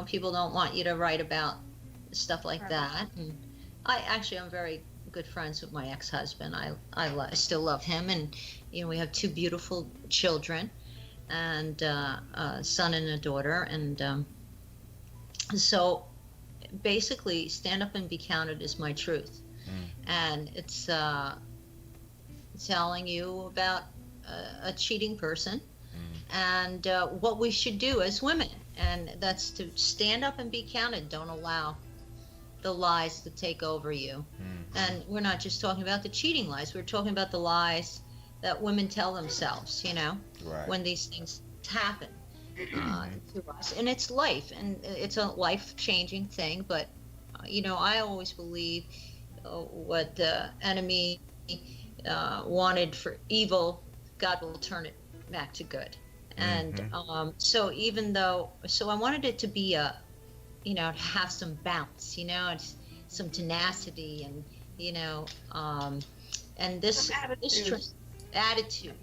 people don't want you to write about stuff like that. And I'm very good friends with my ex-husband. I still love him. And, we have two beautiful children and a son and a daughter. And so basically, Stand Up and Be Counted is my truth. And it's telling you about a cheating person. And what we should do as women, and that's to stand up and be counted. Don't allow the lies to take over you. And we're not just talking about the cheating lies. We're talking about the lies that women tell themselves, Right. when these things happen to us. And it's life, and it's a life-changing thing. But, I always believe what the enemy wanted for evil, God will turn it back to good. And so I wanted it to be to have some bounce, some tenacity, and and this attitude.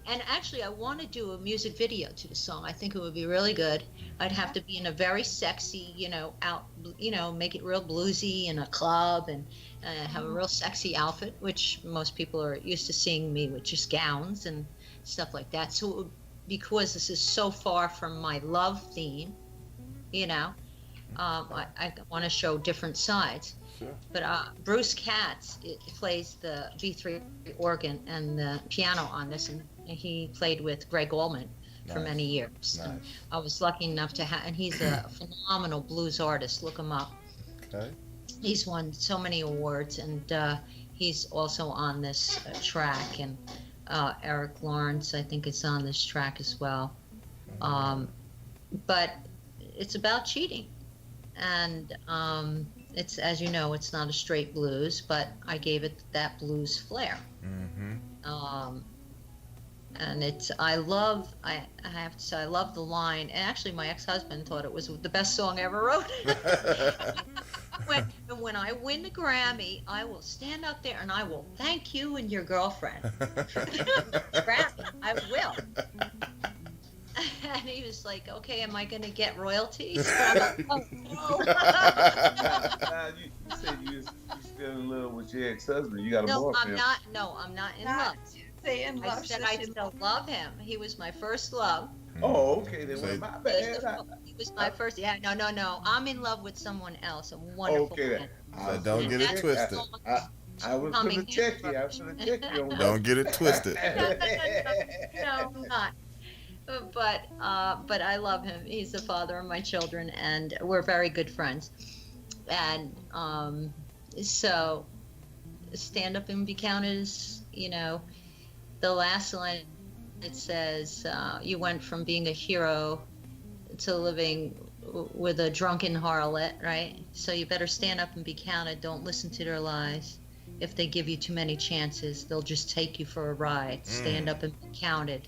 And actually, I want to do a music video to the song. I think it would be really good. I'd have to be in a very sexy, make it real bluesy in a club, and have a real sexy outfit, which most people are used to seeing me with just gowns and stuff like that. So because this is so far from my love theme, I want to show different sides. Sure. But Bruce Katz plays the B3 organ and the piano on this, and he played with Greg Allman for many years. Nice. I was lucky enough to have, and he's a phenomenal blues artist. Look him up. Okay. He's won so many awards, and he's also on this track, and Eric Lawrence, I think, is on this track as well. But it's about cheating, and it's, as you know, it's not a straight blues, but I gave it that blues flair. Mm-hmm. And it's, I have to say, I love the line, and actually my ex-husband thought it was the best song I ever wrote. when I win the Grammy, I will stand up there and I will thank you and your girlfriend. Grammy, I will. And he was like, okay, am I going to get royalties? I'm like, oh, no. You said you're still in love with your ex-husband. You got a boyfriend. I'm not in love. I said I still love him. He was my first love. Oh, okay. Then my bad. He was my first. Yeah, no. I'm in love with someone else. A wonderful man. So don't get it twisted. I was going to check you. Don't get it twisted. No, I'm not. But I love him. He's the father of my children, and we're very good friends. And so, stand up and be counted as, the last line. It says, you went from being a hero to living with a drunken harlot, right? So you better stand up and be counted. Don't listen to their lies. If they give you too many chances, they'll just take you for a ride. Stand up and be counted.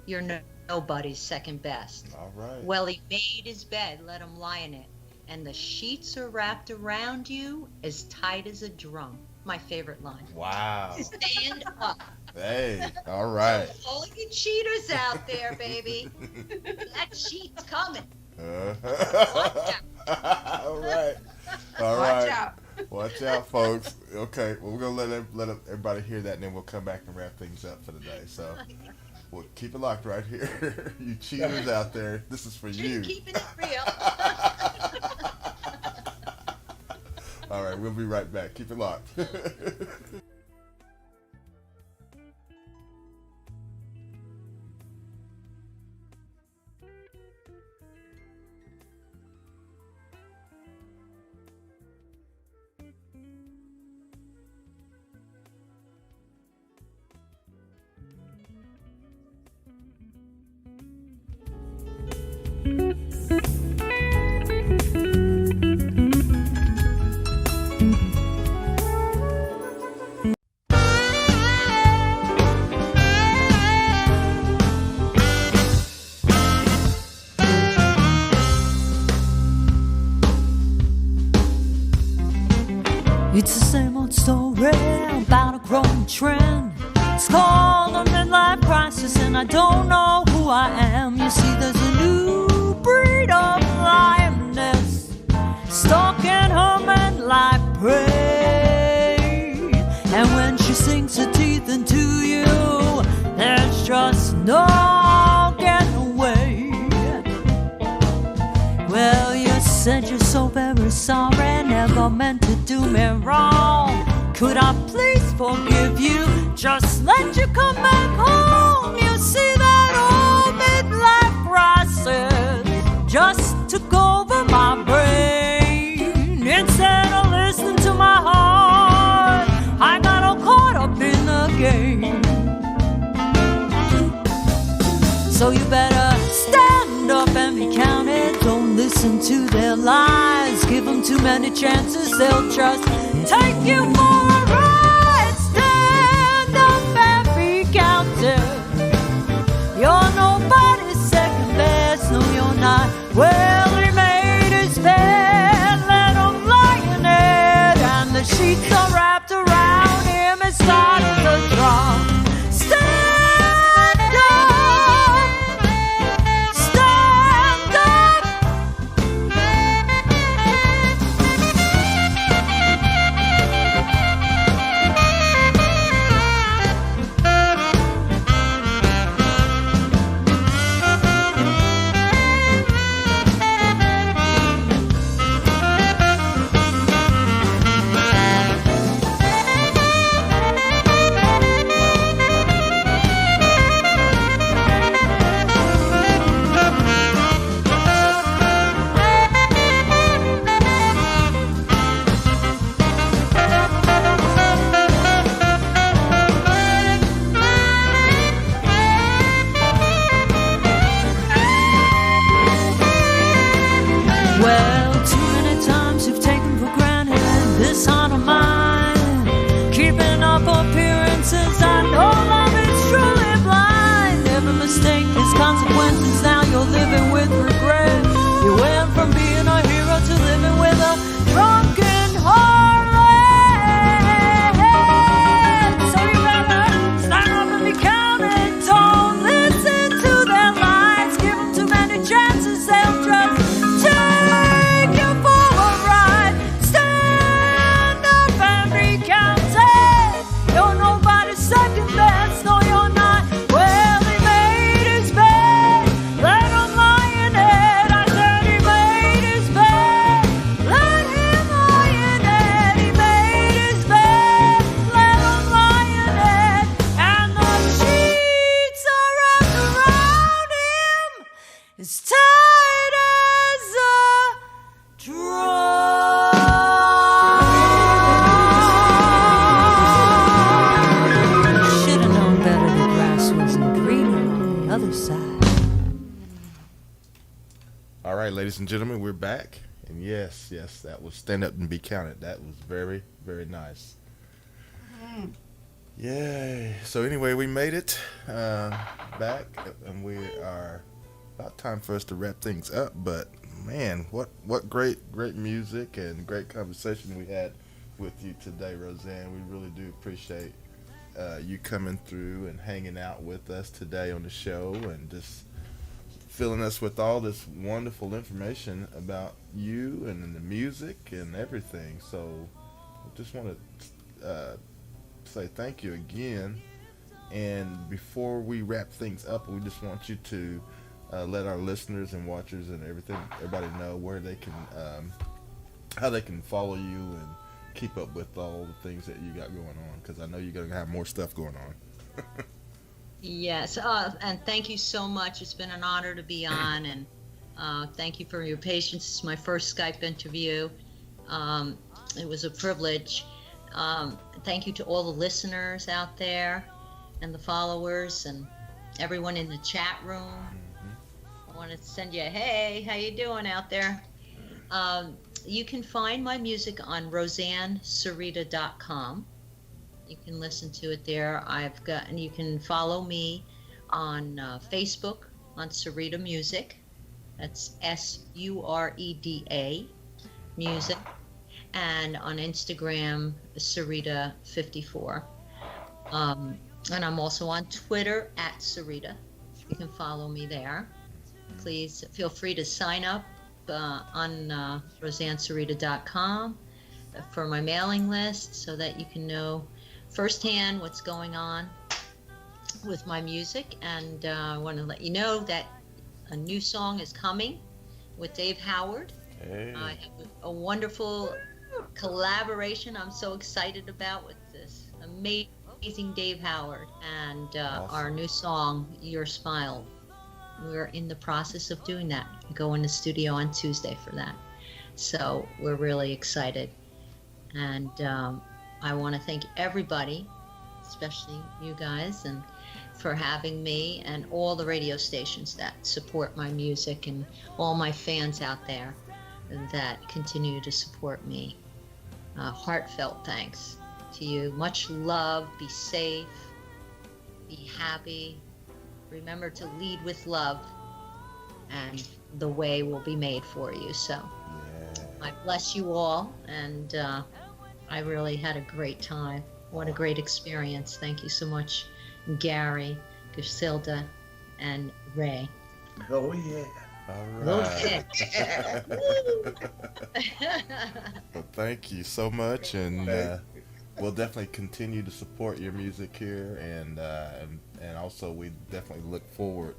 You're nobody's second best. All right. Well, he made his bed, let him lie in it. And the sheets are wrapped around you as tight as a drum. My favorite line. Wow. Stand up. Hey, all right. So all you cheaters out there, baby. That sheet's coming. Watch out. All right. All Watch right. out. Watch out, folks. Okay, well, we're going to let everybody hear that, and then we'll come back and wrap things up for the day. So, well, keep it locked right here. You cheaters out there, this is for you. Keeping it real. All right, we'll be right back. Keep it locked. It's the same old story about a growing trend. It's called a midlife crisis, and I don't know who I am. You see, there's a new breed of lioness stalking her midlife prey. And when she sinks her teeth into you, there's just no getting away. Well, you said you're so very sorry, never meant to do me wrong. Could I please forgive you? Just let you come back home. You see, that old midlife crisis just took over my brain. Instead of listening to my heart, I got all caught up in the game. So you better stand up and be counted. Don't listen to their lies. Give them too many chances, they'll just take you for a ride. Stand up and be counted. You're nobody's second best. No, you're not. Well, he made his bed, let him lie in it, right, ladies and gentlemen, we're back. And yes, that was Stand Up and Be Counted. That was very, very nice. Yay. So anyway, we made it back, and we are about time for us to wrap things up. But man, what great music and great conversation we had with you today, Roseann. We really do appreciate you coming through and hanging out with us today on the show and just filling us with all this wonderful information about you and the music and everything. So I just want to say thank you again. And before we wrap things up, we just want you to let our listeners and watchers and everybody know where they can, how they can follow you and keep up with all the things that you got going on, because I know you're going to have more stuff going on. Yes, and thank you so much. It's been an honor to be on, and thank you for your patience. It's my first Skype interview. It was a privilege. Thank you to all the listeners out there and the followers and everyone in the chat room. I want to send you a hey, how you doing out there? You can find my music on RoseannSureda.com. You can listen to it there. And you can follow me on Facebook on Sureda Music. That's Sureda Music. And on Instagram, Sureda54. And I'm also on Twitter at Sureda. You can follow me there. Please feel free to sign up on RoseannSureda.com for my mailing list so that you can know firsthand what's going on with my music. And I want to let you know that a new song is coming with Dave Howard. Hey. I have a wonderful collaboration I'm so excited about with this amazing Dave Howard and Awesome. Our new song, Your Smile. We're in the process of doing that. We go in the studio on Tuesday for that. So we're really excited. And I want to thank everybody, especially you guys, and for having me, and all the radio stations that support my music, and all my fans out there that continue to support me. Heartfelt thanks to you. Much love. Be safe. Be happy. Remember to lead with love, and the way will be made for you. So I bless you all, and I really had a great time. What a great experience. Thank you so much, Gary, Griselda, and Ray. Oh, yeah. All right. Okay. Well, thank you so much, and we'll definitely continue to support your music here, and also we definitely look forward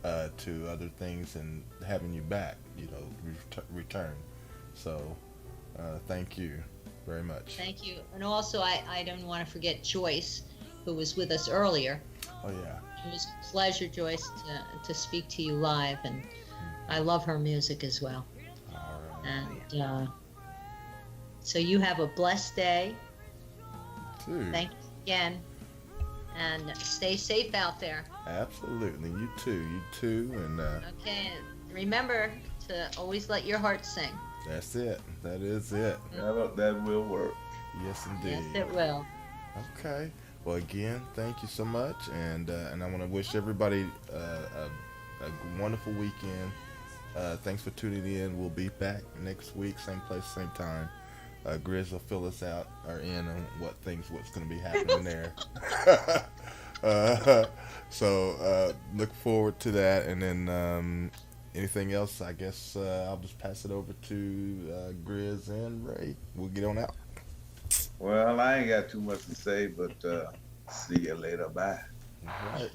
to other things and having you back, return. So thank you very much. Thank you. And also, I don't want to forget Joyce, who was with us earlier. Oh, yeah. It was a pleasure, Joyce, to speak to you live, and I love her music as well. All right. And so you have a blessed day. Too. Thank you again, and stay safe out there. Absolutely. You too, and Okay, remember to always let your heart sing. that's it. That is it. That will work. Yes, indeed. Yes, it will. Okay. Well, again, thank you so much, and I want to wish everybody a wonderful weekend. Thanks for tuning in. We'll be back next week, same place, same time. Grizz will fill us out or in on what's going to be happening there. So look forward to that, and then anything else, I guess I'll just pass it over to Grizz and Ray. We'll get on out. Well, I ain't got too much to say, but see you later. Bye. All right.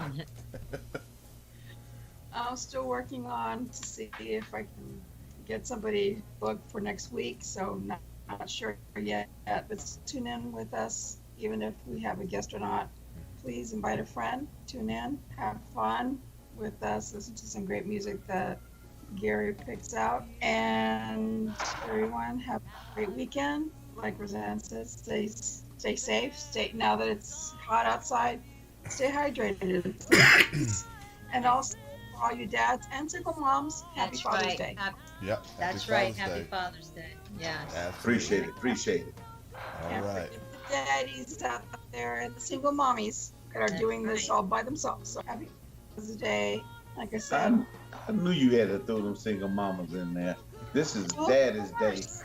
I'm still working on to see if I can get somebody booked for next week, so not sure yet, but tune in with us, even if we have a guest or not. Please invite a friend, tune in, have fun with us, listen to some great music that Gary picks out, and everyone have a great weekend. Like Roseann says, stay safe, now that it's hot outside, stay hydrated. And also all you dads and single moms, happy That's Father's right. Day. Yep. That's Happy right. Father's Happy Day. Father's Day. Yes. Appreciate it. Appreciate it. All And right. for the daddies out there and the single mommies that are That's doing this right. all by themselves. So happy Father's Day. Like I said, I knew you had to throw them single mamas in there. This is Of Daddy's Day. course.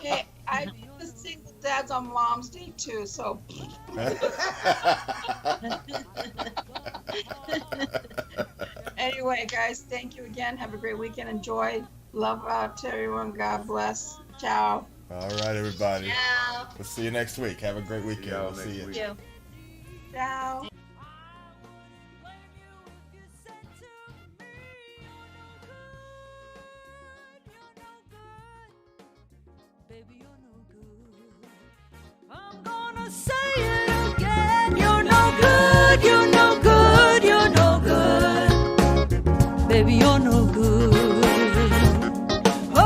Hey, I did the single dads on Mom's Day too. So anyway, guys, thank you again. Have a great weekend. Enjoy. Love out to everyone. God bless. Ciao. All right, everybody. Yeah. We'll see you next week. Have a great weekend. y'all We'll next see you. week. You. Ciao. I'm gonna say it again. You're no good, you're no good, you're no good. Baby, you're no good. Oh.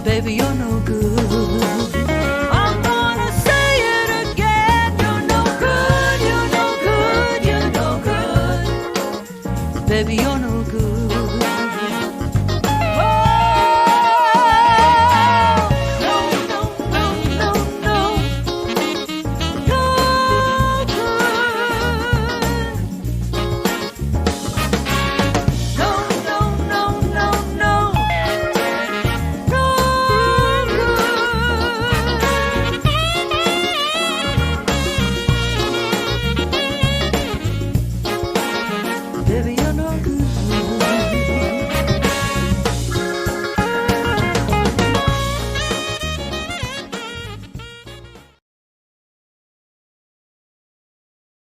Baby, you're no good. I'm gonna say it again. You're no good, you're no good, you're no good. Baby, you're no good.